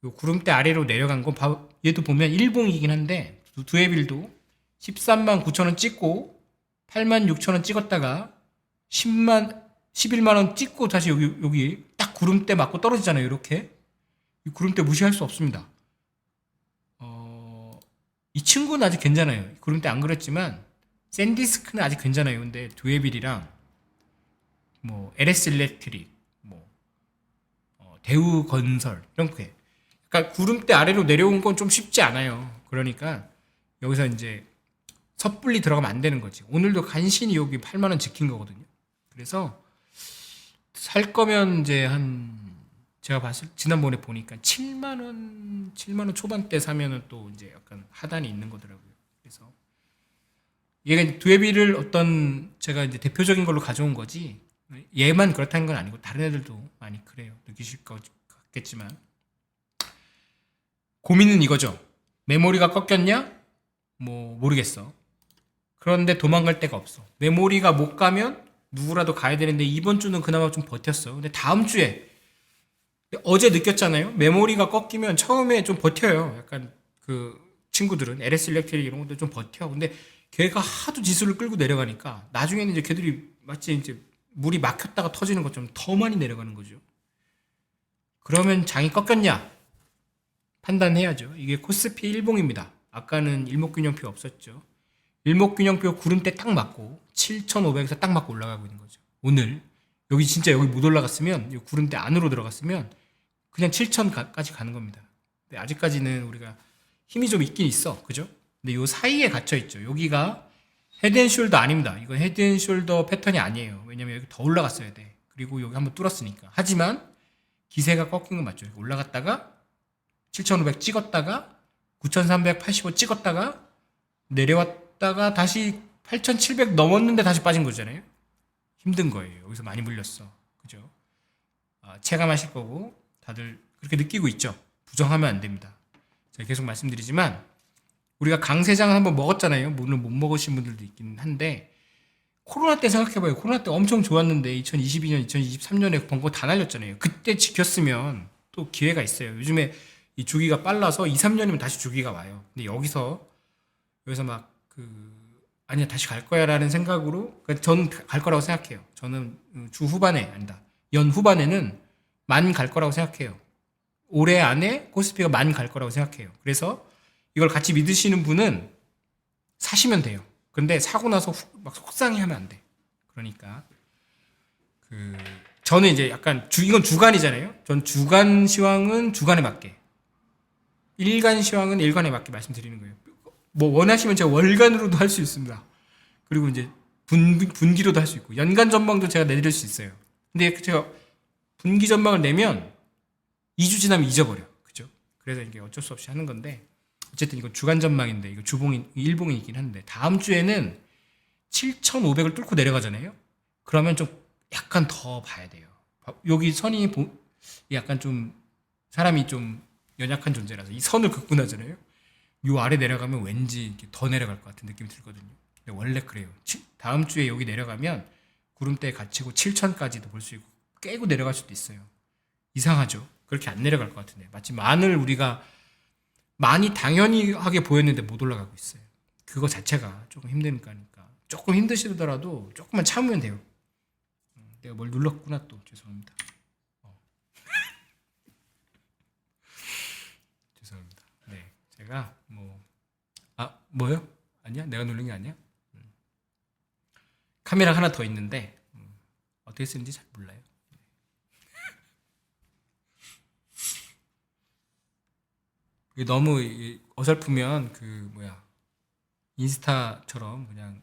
요 구름대 아래로 내려간 거 얘도 보면 일봉이긴 한데 두에빌도 13만 9천 원 찍고 8만 6천 원 찍었다가 11만 원 찍고 다시 여기 딱 구름대 맞고 떨어지잖아요. 이렇게. 이 구름대 무시할 수 없습니다. 이 친구는 아직 괜찮아요. 구름대 안 그랬지만 샌디스크는 아직 괜찮아요. 근데 두에빌이랑 뭐 LS 일렉트릭, 뭐 대우건설 이런 게 그러니까 구름대 아래로 내려온 건 좀 쉽지 않아요. 그러니까 여기서 이제 섣불리 들어가면 안 되는 거지. 오늘도 간신히 여기 8만 원 지킨 거거든요. 그래서 살 거면 이제 제가 지난번에 보니까 7만 원 초반대 사면은 또 이제 약간 하단이 있는 거더라고요. 그래서 이게 두에비를 어떤 제가 이제 대표적인 걸로 가져온 거지 얘만 그렇다는 건 아니고 다른 애들도 많이 그래요. 느끼실 것 같겠지만 고민은 이거죠. 메모리가 꺾였냐? 뭐 모르겠어. 그런데 도망갈 데가 없어. 메모리가 못 가면 누구라도 가야 되는데 이번 주는 그나마 좀 버텼어. 근데 다음 주에 어제 느꼈잖아요. 메모리가 꺾이면 처음에 좀 버텨요. 약간 그 친구들은 LS 일렉트릭 이런 것도 좀 버텨. 근데 걔가 하도 지수를 끌고 내려가니까 나중에는 이제 걔들이 마치 이제 물이 막혔다가 터지는 것처럼 더 많이 내려가는 거죠. 그러면 장이 꺾였냐? 판단해야죠. 이게 코스피 일봉입니다. 아까는 일목균형표 없었죠. 일목균형표 구름대 딱 맞고 7,500에서 딱 맞고 올라가고 있는 거죠. 오늘 여기 진짜 여기 못 올라갔으면 이 구름대 안으로 들어갔으면 그냥 7,000까지 가는 겁니다. 근데 아직까지는 우리가 힘이 좀 있긴 있어. 그죠? 근데 요 사이에 갇혀 있죠. 여기가 헤드앤숄더 아닙니다. 이거 헤드앤숄더 패턴이 아니에요. 왜냐면 여기 더 올라갔어야 돼. 그리고 여기 한번 뚫었으니까. 하지만 기세가 꺾인 건 맞죠. 이렇게 올라갔다가 7,500 찍었다가 9,385 찍었다가 내려왔다가 다시 8,700 넘었는데 다시 빠진 거잖아요. 힘든 거예요. 여기서 많이 물렸어. 그죠? 체감하실 거고 다들 그렇게 느끼고 있죠. 부정하면 안 됩니다. 제가 계속 말씀드리지만 우리가 강세장을 한번 먹었잖아요. 물론 못 먹으신 분들도 있긴 한데 코로나 때 생각해봐요. 코로나 때 엄청 좋았는데 2022년, 2023년에 번거 다 날렸잖아요. 그때 지켰으면 또 기회가 있어요. 요즘에 이 주기가 빨라서 2, 3년이면 다시 주기가 와요. 근데 여기서 막 아니야 다시 갈 거야 라는 생각으로 저는 갈 거라고 생각해요. 저는 주 후반에 아니다. 연 후반에는 만 갈 거라고 생각해요. 올해 안에 코스피가 만 갈 거라고 생각해요. 그래서 이걸 같이 믿으시는 분은 사시면 돼요. 근데 사고 나서 막 속상해 하면 안 돼. 그러니까 저는 이제 약간 이건 주간이잖아요. 전 주간 시황은 주간에 맞게, 일간 시황은 일간에 맞게 말씀드리는 거예요. 뭐 원하시면 제가 월간으로도 할 수 있습니다. 그리고 이제 분기로도 할 수 있고 연간 전망도 제가 내드릴 수 있어요. 근데 제가 분기 전망을 내면 2주 지나면 잊어버려. 그죠? 그래서 이게 어쩔 수 없이 하는 건데 어쨌든 이건 주간 전망인데 이거 일봉이긴 한데 다음 주에는 7,500을 뚫고 내려가잖아요. 그러면 좀 약간 더 봐야 돼요. 여기 선이 약간 좀 사람이 좀 연약한 존재라서 이 선을 긋고 나잖아요. 요 아래 내려가면 왠지 이렇게 더 내려갈 것 같은 느낌이 들거든요. 근데 원래 그래요. 다음 주에 여기 내려가면 구름대에 갇히고 7,000까지도 볼 수 있고 깨고 내려갈 수도 있어요. 이상하죠? 그렇게 안 내려갈 것 같은데 마치 우리가 많이 당연하게 보였는데 못 올라가고 있어요. 그거 자체가 조금 힘드니까 조금 힘드시더라도 조금만 참으면 돼요. 내가 뭘 눌렀구나 또 죄송합니다. 죄송합니다. 네, 제가 뭐요? 아니야? 내가 누른 게 아니야? 카메라 하나 더 있는데 어떻게 쓰는지 잘 몰라요. 이게 너무 어설프면 인스타처럼 그냥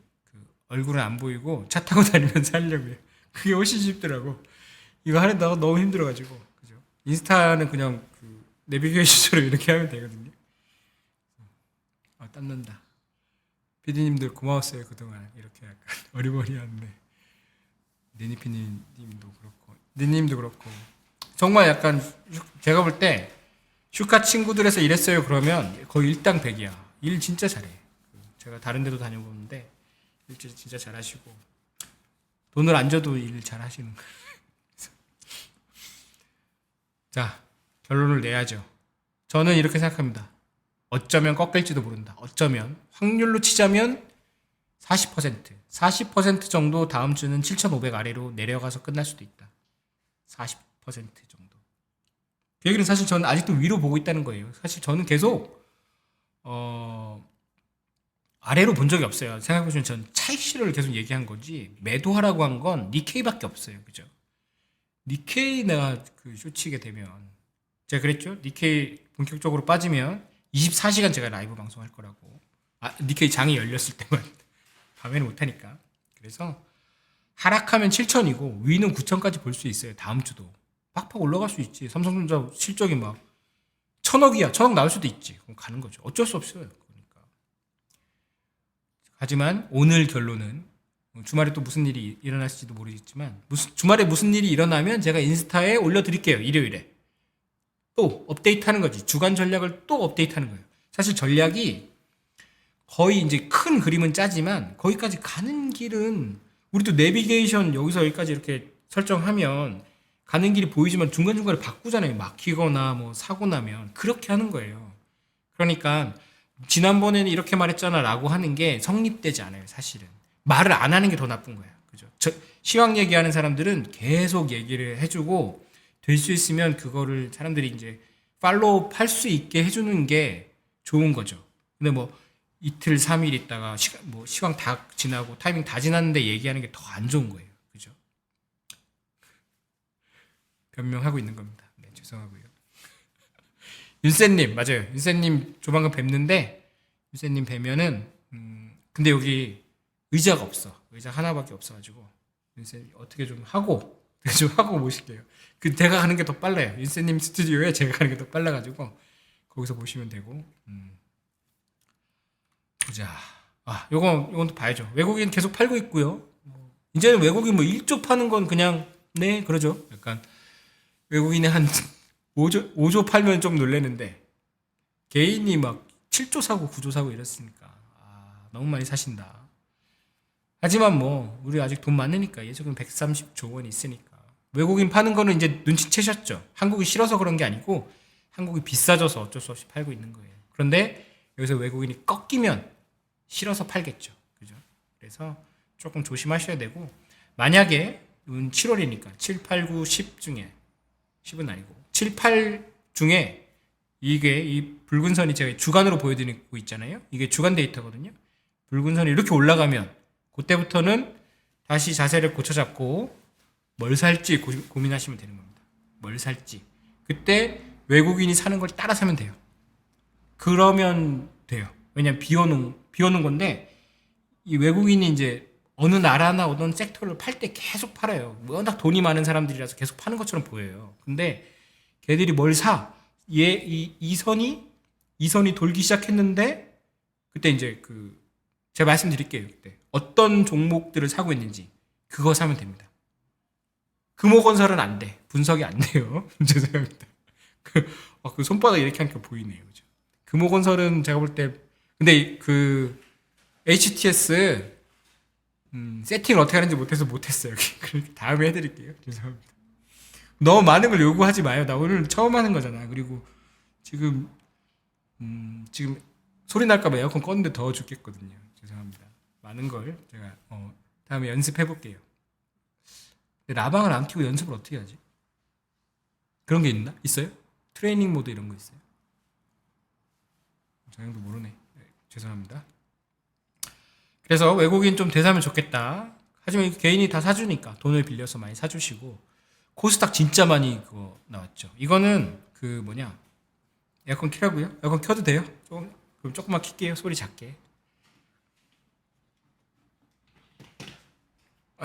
얼굴은 안 보이고 차 타고 다니면서 하려고 해요. 그게 훨씬 쉽더라고. 이거 하려다가 너무 힘들어가지고 그죠? 인스타는 그냥 내비게이션처럼 이렇게 하면 되거든요. 땀난다. 피디님들 고마웠어요 그동안 이렇게 약간 어리버리한데 니니피디님도 그렇고 니님도 그렇고 정말 약간 제가 볼 때 슈카 친구들에서 일했어요 그러면 거의 일당백이야. 일 진짜 잘해. 제가 다른 데도 다녀보는데 일 진짜 잘하시고 돈을 안 줘도 일 잘하시는 거예요. 자, 결론을 내야죠. 저는 이렇게 생각합니다. 어쩌면 꺾일지도 모른다. 어쩌면 확률로 치자면 40% 정도 다음 주는 7,500 아래로 내려가서 끝날 수도 있다. 40% 정도. 그 얘기는 사실 저는 아직도 위로 보고 있다는 거예요. 사실 저는 계속 아래로 본 적이 없어요. 생각해보시면 전 차익실을 계속 얘기한 거지 매도하라고 한 건 니케이밖에 없어요. 그죠? 니케이 내가 그 쇼치게 되면 제가 그랬죠. 니케이 본격적으로 빠지면 24시간 제가 라이브 방송할 거라고. 니케이 장이 열렸을 때만 밤에는 못하니까. 그래서 하락하면 7천이고 위는 9천까지 볼 수 있어요. 다음 주도 팍팍 올라갈 수 있지. 삼성전자 실적이 막 1,000억이야. 1,000억 나올 수도 있지. 그럼 가는 거죠. 어쩔 수 없어요. 그러니까. 하지만 오늘 결론은 주말에 또 무슨 일이 일어날지도 모르겠지만 주말에 무슨 일이 일어나면 제가 인스타에 올려드릴게요. 일요일에. 또 업데이트하는 거지. 주간 전략을 또 업데이트하는 거예요. 사실 전략이 거의 이제 큰 그림은 짜지만 거기까지 가는 길은 우리도 내비게이션 여기서 여기까지 이렇게 설정하면 가는 길이 보이지만 중간중간에 바꾸잖아요. 막히거나 뭐 사고 나면 그렇게 하는 거예요. 그러니까 지난번에는 이렇게 말했잖아 라고 하는 게 성립되지 않아요. 사실은 말을 안 하는 게 더 나쁜 거예요. 그죠? 시황 얘기하는 사람들은 계속 얘기를 해주고 될 수 있으면 그거를 사람들이 이제 팔로우 할 수 있게 해주는 게 좋은 거죠. 근데 뭐 이틀, 3일 있다가 시황 다 지나고 타이밍 다 지났는데 얘기하는 게 더 안 좋은 거예요. 그죠? 변명하고 있는 겁니다. 네, 죄송하고요. 윤세님, 맞아요. 윤세님 조만간 뵙는데, 윤세님 뵈면은, 근데 여기 의자가 없어. 의자 하나밖에 없어가지고, 윤세님 어떻게 좀 하고 모실게요. 제가 가는 게 더 빨라요. 윤세님 스튜디오에 제가 가는 게 더 빨라가지고, 거기서 보시면 되고, 보자. 요건 또 봐야죠. 외국인 계속 팔고 있고요. 이제는 외국인 뭐 1조 파는 건 그냥, 네, 그러죠. 약간, 외국인이 한 5조 팔면 좀 놀래는데, 개인이 막 7조 사고 9조 사고 이랬으니까, 너무 많이 사신다. 하지만 뭐, 우리 아직 돈 많으니까, 예적은 130조 원이 있으니까. 외국인 파는 거는 이제 눈치채셨죠. 한국이 싫어서 그런 게 아니고, 한국이 비싸져서 어쩔 수 없이 팔고 있는 거예요. 그런데, 여기서 외국인이 꺾이면, 싫어서 팔겠죠. 그죠? 그래서 조금 조심하셔야 되고, 만약에, 7월이니까, 7, 8, 9, 10 중에, 10은 아니고 7, 8 중에 이게 이 붉은 선이 제가 주간으로 보여드리고 있잖아요. 이게 주간 데이터거든요. 붉은 선이 이렇게 올라가면 그때부터는 다시 자세를 고쳐 잡고 뭘 살지 고민하시면 되는 겁니다. 뭘 살지. 그때 외국인이 사는 걸 따라 사면 돼요. 그러면 돼요. 왜냐면 비오는 건데 이 외국인이 이제 어느 나라나 어떤 섹터를 팔 때 계속 팔아요. 워낙 돈이 많은 사람들이라서 계속 파는 것처럼 보여요. 근데 걔들이 뭘 사? 이 선이 돌기 시작했는데 그때 이제 제가 말씀드릴게요. 그때 어떤 종목들을 사고 있는지 그거 사면 됩니다. 금호건설은 안 돼. 분석이 안 돼요. 죄송합니다. 그 손바닥 이렇게 하니까 보이네요. 그죠? 금호건설은 제가 볼 때 근데 HTS 세팅을 어떻게 하는지 못했어요. 다음에 해드릴게요. 죄송합니다. 너무 많은 걸 요구하지 마요. 나 오늘 처음 하는 거잖아. 그리고 지금 소리 날까봐 에어컨 껐는데 더워 죽겠거든요. 죄송합니다. 많은 걸 제가 다음에 연습해 볼게요. 라방을 안 켜고 연습을 어떻게 하지? 그런 게 있어요? 트레이닝 모드 이런 거 있어요? 저 형도 모르네. 네, 죄송합니다. 그래서 외국인 좀 대사면 좋겠다. 하지만 개인이 다 사주니까 돈을 빌려서 많이 사주시고 코스닥 진짜 많이 그거 나왔죠. 이거는 에어컨 키라고요? 에어컨 켜도 돼요? 그럼 조금만 킬게요. 소리 작게.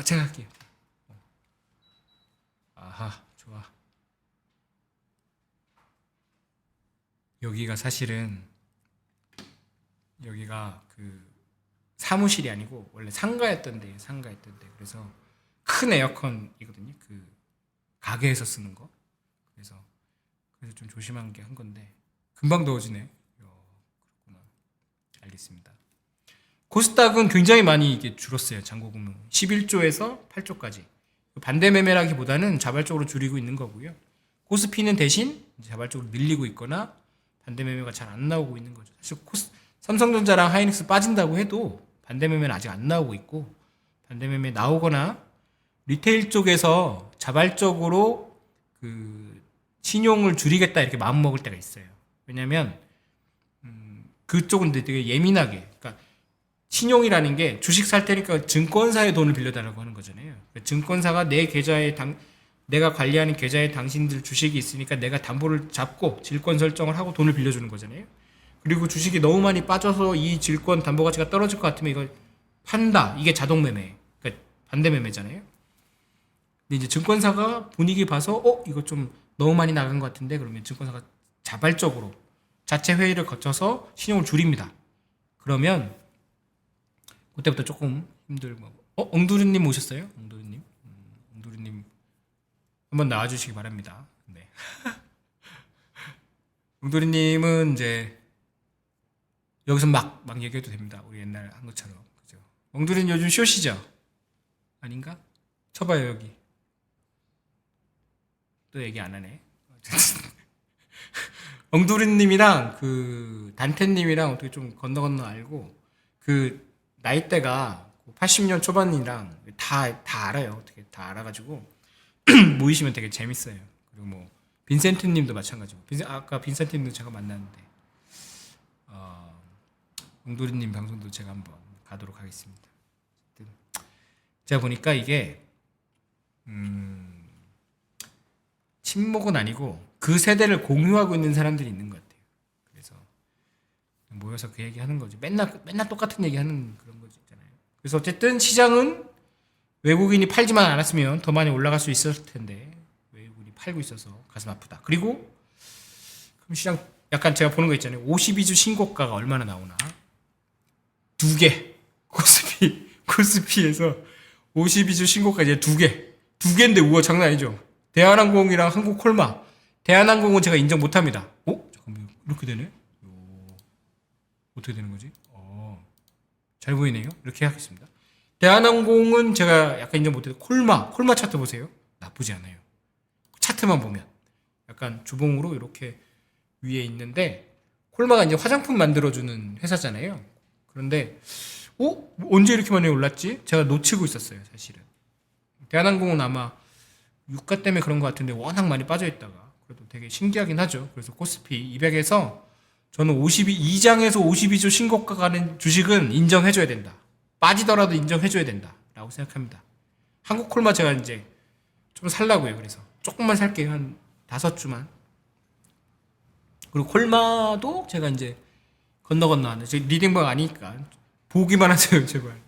제가 할게요. 아하, 좋아. 여기가 사실은 여기가 사무실이 아니고 원래 상가였던 데예요. 그래서 큰 에어컨이거든요. 가게에서 쓰는 거. 그래서 좀 조심한 게 한 건데 금방 더워지네. 그렇구나. 알겠습니다. 코스닥은 굉장히 많이 이게 줄었어요. 잔고 금융 11조에서 8조까지. 반대 매매라기보다는 자발적으로 줄이고 있는 거고요. 코스피는 대신 자발적으로 늘리고 있거나 반대 매매가 잘 안 나오고 있는 거죠. 사실 삼성전자랑 하이닉스 빠진다고 해도 반대 매매는 아직 안 나오고 있고, 반대 매매 나오거나 리테일 쪽에서 자발적으로 그 신용을 줄이겠다 이렇게 마음 먹을 때가 있어요. 왜냐하면 그쪽은 되게 예민하게, 그러니까 신용이라는 게 주식 살 테니까 증권사의 돈을 빌려달라고 하는 거잖아요. 그러니까 증권사가 내 계좌에 내가 관리하는 계좌에 당신들 주식이 있으니까 내가 담보를 잡고 질권 설정을 하고 돈을 빌려주는 거잖아요. 그리고 주식이 너무 많이 빠져서 이 질권 담보 가치가 떨어질 것 같으면 이걸 판다. 이게 자동 매매, 그러니까 반대 매매잖아요. 근데 이제 증권사가 분위기 봐서 이거 좀 너무 많이 나간 것 같은데, 그러면 증권사가 자발적으로 자체 회의를 거쳐서 신용을 줄입니다. 그러면 그때부터 조금 힘들고. 엉두리님 오셨어요? 엉두리님, 엉두리님 한번 나와주시기 바랍니다. 네. 엉두리님은 이제 여기서 막 얘기해도 됩니다. 우리 옛날 한 것처럼. 그죠? 엉두리는 요즘 쇼시죠? 아닌가? 쳐봐요 여기. 또 얘기 안 하네. 엉두리님이랑 그 단태님이랑 어떻게 좀 건너 알고, 그 나이대가 80년 초반이랑 다 알아요. 어떻게 다 알아가지고 모이시면 되게 재밌어요. 그리고 뭐 빈센트님도 마찬가지고. 아까 빈센트님도 제가 만났는데, 엉두리님 방송도 제가 한번 가도록 하겠습니다. 제가 보니까 이게 친목은 아니고 그 세대를 공유하고 있는 사람들이 있는 것 같아요. 그래서 모여서 그 얘기 하는 거죠. 맨날 똑같은 얘기 하는 그런 거죠. 있잖아요. 그래서 어쨌든 시장은 외국인이 팔지만 않았으면 더 많이 올라갈 수 있었을 텐데, 외국인이 팔고 있어서 가슴 아프다. 그리고 그럼 시장 약간 제가 보는 거 있잖아요. 52주 신고가가 얼마나 나오나. 2개. 코스피에서 52주 신고가 이제 2개. 2개인데 우와 장난 아니죠. 대한항공이랑 한국콜마. 대한항공은 제가 인정 못합니다. 잠깐만 이렇게 되네? 어떻게 되는 거지? 잘 보이네요. 이렇게 하겠습니다. 대한항공은 제가 약간 인정 못해도 콜마 차트 보세요. 나쁘지 않아요. 차트만 보면 약간 주봉으로 이렇게 위에 있는데, 콜마가 이제 화장품 만들어주는 회사잖아요. 그런데 언제 이렇게 많이 올랐지? 제가 놓치고 있었어요, 사실은. 대한항공은 아마 유가 때문에 그런 것 같은데 워낙 많이 빠져있다가 그래도 되게 신기하긴 하죠. 그래서 코스피 200에서 저는 2장에서 52주 신고가 가는 주식은 인정해줘야 된다. 빠지더라도 인정해줘야 된다 라고 생각합니다. 한국콜마 제가 이제 좀 살라고요. 그래서 조금만 살게요. 한 5주만. 그리고 콜마도 제가 이제 건너 하는, 제 리딩방 아니니까 보기만 하세요 제발.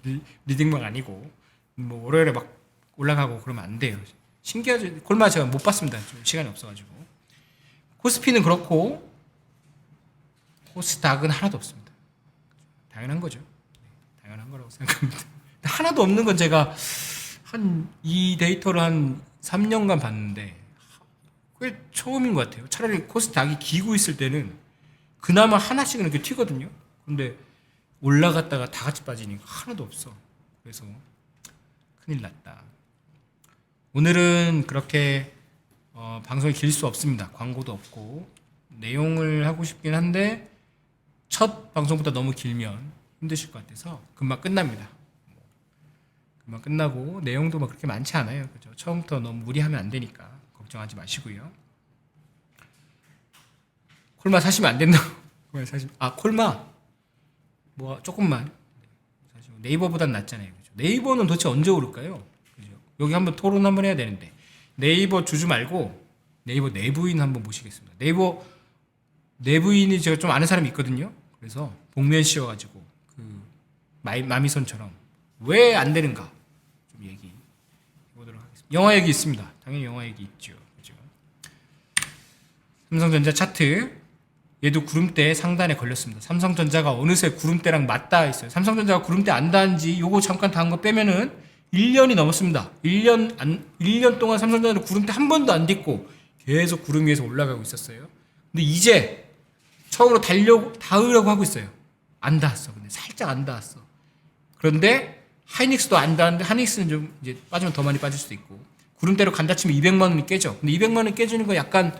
리딩방 아니고 뭐 월요일에 막 올라가고 그러면 안 돼요. 신기하죠. 콜마 제가 못 봤습니다. 좀 시간이 없어가지고. 코스피는 그렇고 코스닥은 하나도 없습니다. 당연한 거죠. 당연한 거라고 생각합니다. 하나도 없는 건 제가 이 데이터를 한 3년간 봤는데 그게 처음인 것 같아요. 차라리 코스닥이 기고 있을 때는 그나마 하나씩은 이렇게 튀거든요. 근데 올라갔다가 다 같이 빠지니까 하나도 없어. 그래서 큰일 났다. 오늘은 그렇게 방송이 길 수 없습니다. 광고도 없고 내용을 하고 싶긴 한데 첫 방송보다 너무 길면 힘드실 것 같아서 금방 끝납니다. 금방 끝나고 내용도 막 그렇게 많지 않아요. 그죠? 처음부터 너무 무리하면 안 되니까 걱정하지 마시고요. 콜마 사시면 안 된다고. 콜마 뭐 조금만. 사실 네이버보단 낫잖아요. 그죠? 네이버는 도대체 언제 오를까요? 그죠? 여기 한번 토론 한번 해야 되는데 네이버 주주 말고 네이버 내부인 한번 모시겠습니다. 네이버 내부인이 제가 좀 아는 사람이 있거든요. 그래서 복면 씌워가지고 그 마미손처럼 왜 안 되는가 좀 얘기 해보도록 하겠습니다. 영화 얘기 있습니다. 당연히 영화 얘기 있죠. 그죠? 삼성전자 차트, 얘도 구름대 상단에 걸렸습니다. 삼성전자가 어느새 구름대랑 맞닿아 있어요. 삼성전자가 구름대 안 닿은 지 요거 잠깐 닿은 거 빼면은 1년이 넘었습니다. 1년 동안 삼성전자는 구름대 한 번도 안 딛고 계속 구름 위에서 올라가고 있었어요. 근데 이제 처음으로 닿으려고 하고 있어요. 안 닿았어. 근데 살짝 안 닿았어. 그런데 하이닉스도 안다는데 하이닉스는 좀 이제 빠지면 더 많이 빠질 수도 있고 구름대로 간다 치면 200만 원이 깨져. 근데 200만 원이 깨지는 거 약간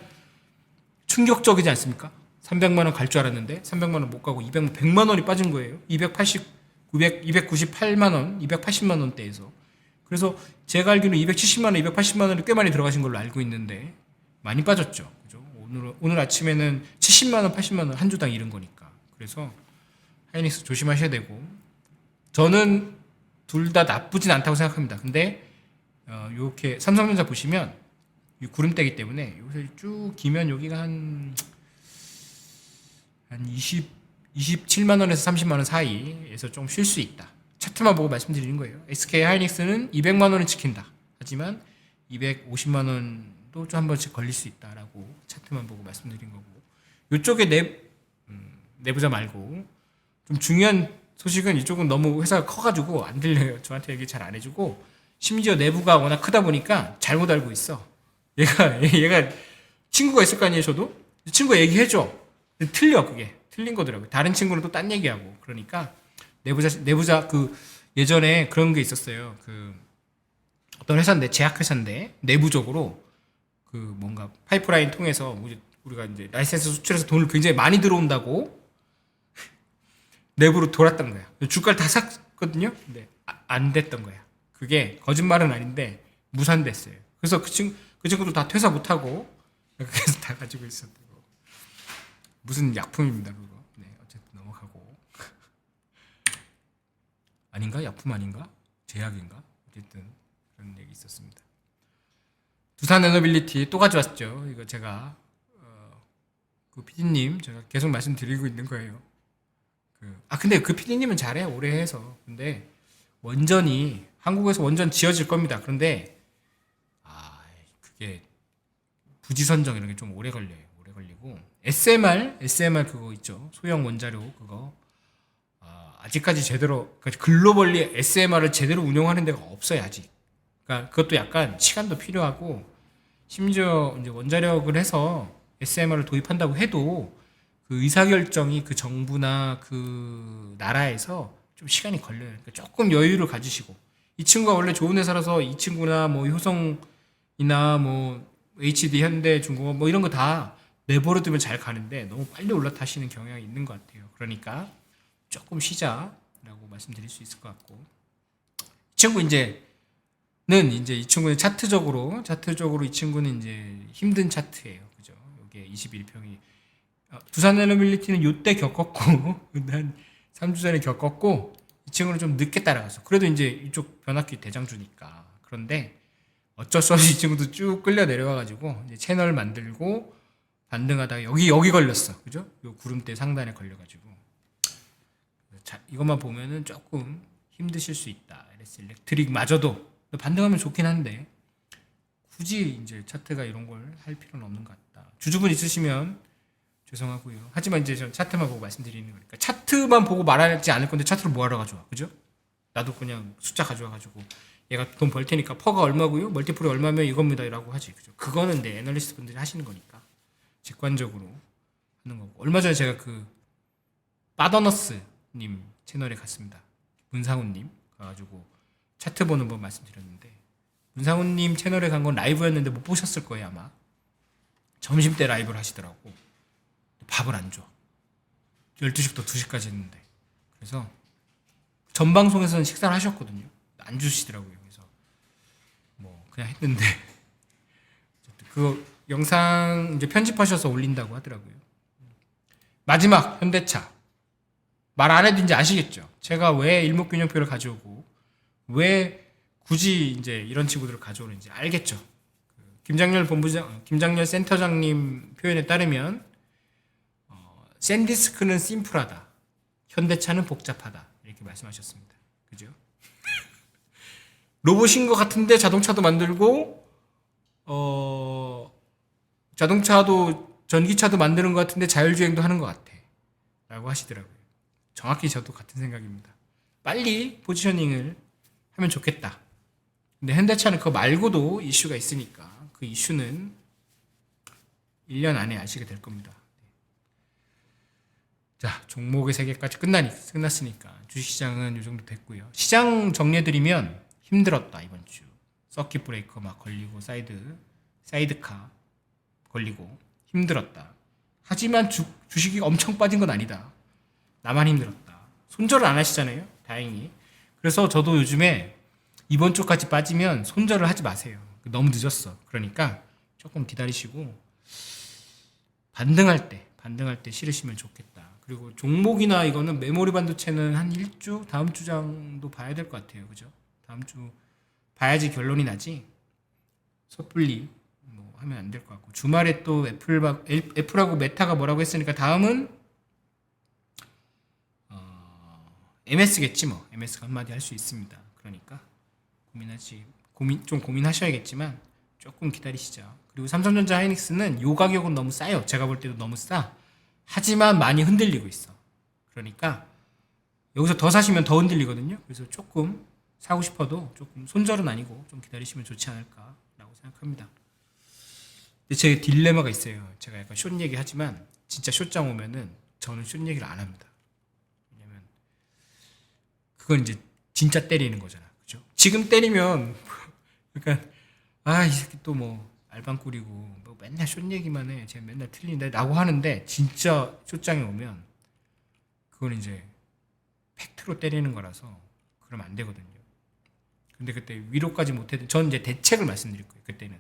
충격적이지 않습니까? 300만 원 갈 줄 알았는데 300만 원 못 가고 100만 원이 빠진 거예요. 288만 원, 280만 원대에서. 그래서 제가 알기로는 270만 원, 280만 원이 꽤 많이 들어가신 걸로 알고 있는데 많이 빠졌죠. 그죠? 오늘 아침에는 70만 원, 80만 원 한 주당 잃은 거니까. 그래서 하이닉스 조심하셔야 되고 저는 둘 다 나쁘진 않다고 생각합니다. 근데 이렇게 삼성전자 보시면 이 구름대기 때문에 여기서 쭉 기면 여기가 한 27만 원에서 30만 원 사이에서 좀 쉴 수 있다. 차트만 보고 말씀드리는 거예요. SK 하이닉스는 200만 원을 지킨다. 하지만 250만 원도 좀 한 번씩 걸릴 수 있다라고 차트만 보고 말씀드린 거고. 이쪽에 내부자 말고 좀 중요한 소식은 이쪽은 너무 회사가 커가지고 안 들려요. 저한테 얘기 잘 안 해주고 심지어 내부가 워낙 크다 보니까 잘못 알고 있어. 얘가 친구가 있을 거 아니에요. 저도 친구가 얘기해줘. 근데 틀려. 그게 틀린 거더라고요. 다른 친구는 또 딴 얘기하고 그러니까 내부자 그 예전에 그런 게 있었어요. 그 어떤 회사인데 제약회사인데 내부적으로 그 뭔가 파이프라인 통해서 우리가 이제 라이센스 수출해서 돈을 굉장히 많이 들어온다고 내부로 돌았던 거야. 주가를 다 샀거든요. 근데 안 됐던 거야. 그게 거짓말은 아닌데 무산됐어요. 그래서 그 친구도 다 퇴사 못하고 그래서 다 가지고 있었던 거. 무슨 약품입니다 그거. 네, 어쨌든 넘어가고. 아닌가? 약품 아닌가? 제약인가? 어쨌든 그런 얘기 있었습니다. 두산 에너빌리티 또 가져왔죠. 이거 제가 그 PD님 제가 계속 말씀드리고 있는 거예요. 근데 그 PD님은 잘해 오래 해서. 근데 원전이 한국에서 원전 지어질 겁니다. 그런데 그게 부지 선정 이런 게 좀 오래 걸려요. 오래 걸리고 SMR 그거 있죠. 소형 원자료 그거 아직까지 제대로 글로벌리 SMR을 제대로 운영하는 데가 없어요 아직. 그러니까 그것도 약간 시간도 필요하고 심지어 이제 원자력을 해서 SMR을 도입한다고 해도 그 의사결정이 그 정부나 그 나라에서 좀 시간이 걸려요. 그러니까 조금 여유를 가지시고 이 친구가 원래 좋은 회사라서 이 친구나 뭐 효성이나 뭐 HD 현대중공업 뭐 이런 거 다 내버려 두면 잘 가는데 너무 빨리 올라타시는 경향이 있는 것 같아요. 그러니까 조금 쉬자라고 말씀드릴 수 있을 것 같고 이 친구 이제 이 친구는 차트적으로 이 친구는 이제 힘든 차트예요. 그죠? 이게 21평이 두산 에너빌리티는 요때 겪었고 한 3주 전에 겪었고 이 친구는 좀 늦게 따라갔어. 그래도 이제 이쪽 변압기 대장주니까. 그런데 어쩔 수 없이 이 친구도 쭉 끌려 내려와가지고 이제 채널 만들고 반등하다가 여기 걸렸어. 그죠? 요 구름대 상단에 걸려가지고 이것만 보면은 조금 힘드실 수 있다. LS 일렉트릭마저도 반등하면 좋긴 한데 굳이 이제 차트가 이런 걸 할 필요는 없는 것 같다. 주주분 있으시면 죄송하고요. 하지만 이제 전 차트만 보고 말씀드리는 거니까 차트만 보고 말하지 않을 건데 차트를 뭐하러 가져와, 그죠? 나도 그냥 숫자 가져와가지고 얘가 돈 벌 테니까 퍼가 얼마고요? 멀티플이 얼마면 이겁니다라고 하지, 그죠? 그거는 내 애널리스트 분들이 하시는 거니까 직관적으로 하는 거고. 얼마 전에 제가 그 빠더너스님 채널에 갔습니다. 문상훈님 가가지고 차트 보는 법 말씀드렸는데 문상훈님 채널에 간 건 라이브였는데 못 보셨을 거예요 아마. 점심 때 라이브를 하시더라고. 밥을 안 줘. 12시부터 2시까지 했는데. 그래서 전 방송에서는 식사를 하셨거든요. 안 주시더라고요. 그래서 뭐 그냥 했는데 그 영상 이제 편집하셔서 올린다고 하더라고요. 마지막 현대차 말 안 해도 이제 아시겠죠. 제가 왜 일목균형표를 가져오고 왜 굳이 이제 이런 친구들을 가져오는지 알겠죠. 김장렬 센터장님 표현에 따르면 샌디스크는 심플하다, 현대차는 복잡하다 이렇게 말씀하셨습니다. 그죠? 로봇인 것 같은데 자동차도 만들고 자동차도 전기차도 만드는 것 같은데 자율주행도 하는 것 같아 라고 하시더라고요. 정확히 저도 같은 생각입니다. 빨리 포지셔닝을 하면 좋겠다. 근데 현대차는 그거 말고도 이슈가 있으니까 그 이슈는 1년 안에 아시게 될 겁니다. 자, 종목의 세계까지 끝났으니까 주식시장은 이 정도 됐고요. 시장 정리해드리면 힘들었다 이번 주. 서킷 브레이커 막 걸리고 사이드카 걸리고 힘들었다. 하지만 주식이 엄청 빠진 건 아니다. 나만 힘들었다. 손절을 안 하시잖아요. 다행히. 그래서 저도 요즘에 이번 주까지 빠지면 손절을 하지 마세요. 너무 늦었어. 그러니까 조금 기다리시고 반등할 때 실으시면 좋겠다. 그리고 종목이나 이거는 메모리 반도체는 한 1주, 다음 주 정도 봐야 될 것 같아요. 그죠? 다음 주 봐야지 결론이 나지. 섣불리 뭐 하면 안 될 것 같고. 주말에 또 애플하고 메타가 뭐라고 했으니까 다음은 MS겠지 뭐. MS가 한마디 할 수 있습니다. 그러니까 좀 고민하셔야겠지만 조금 기다리시죠. 그리고 삼성전자 하이닉스는 요 가격은 너무 싸요. 제가 볼 때도 너무 싸. 하지만 많이 흔들리고 있어. 그러니까 여기서 더 사시면 더 흔들리거든요. 그래서 조금 사고 싶어도 조금 손절은 아니고 좀 기다리시면 좋지 않을까라고 생각합니다. 근데 제 딜레마가 있어요. 제가 약간 숏 얘기하지만 진짜 숏장 오면은 저는 숏 얘기를 안 합니다. 왜냐면 그건 이제 진짜 때리는 거잖아. 그죠? 지금 때리면 약간 이 새끼 또 뭐 알방꿀이고 뭐 맨날 숏 얘기만 해. 제가 맨날 틀린다 라고 하는데 진짜 숏장에 오면 그건 이제 팩트로 때리는 거라서 그러면 안 되거든요. 근데 그때 위로까지 못해도 전 이제 대책을 말씀드릴 거예요. 그때는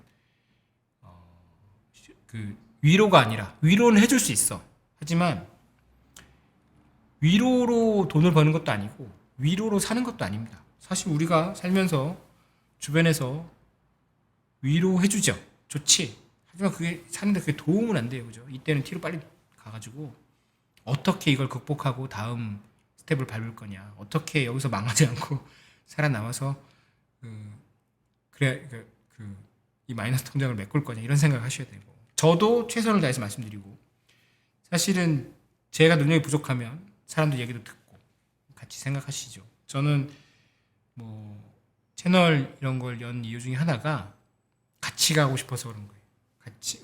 그 위로가 아니라 위로는 해줄 수 있어. 하지만 위로로 돈을 버는 것도 아니고 위로로 사는 것도 아닙니다. 사실 우리가 살면서 주변에서 위로해주죠. 좋지. 하지만 그게 사는데 그게 도움은 안 돼요. 그죠? 이때는 티로 빨리 가가지고 어떻게 이걸 극복하고 다음 스텝을 밟을 거냐. 어떻게 여기서 망하지 않고 살아남아서 이 마이너스 통장을 메꿀 거냐. 이런 생각을 하셔야 되고. 저도 최선을 다해서 말씀드리고 사실은 제가 능력이 부족하면 사람들 얘기도 듣고 같이 생각하시죠. 저는 뭐 채널 이런 걸 연 이유 중에 하나가 같이 가고 싶어서 그런 거예요. 같이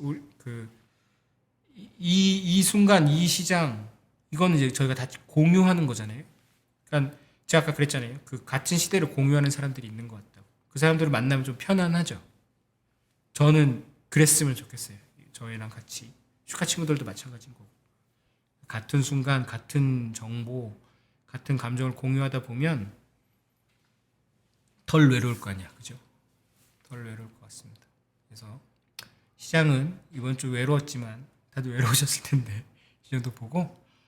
이 순간 이 시장 이거는 이제 저희가 다 공유하는 거잖아요. 그러니까 제가 아까 그랬잖아요. 그 같은 시대를 공유하는 사람들이 있는 것 같다고. 그 사람들을 만나면 좀 편안하죠. 저는 그랬으면 좋겠어요. 저희랑 같이 슈카 친구들도 마찬가지인 거고 같은 순간 같은 정보 같은 감정을 공유하다 보면 덜 외로울 거 아니야. 그죠? 덜 외로울 것 같습니다. 그래서 시장은 이번 주 외로웠지만 다들 외로우셨을 텐데 이 정도 보고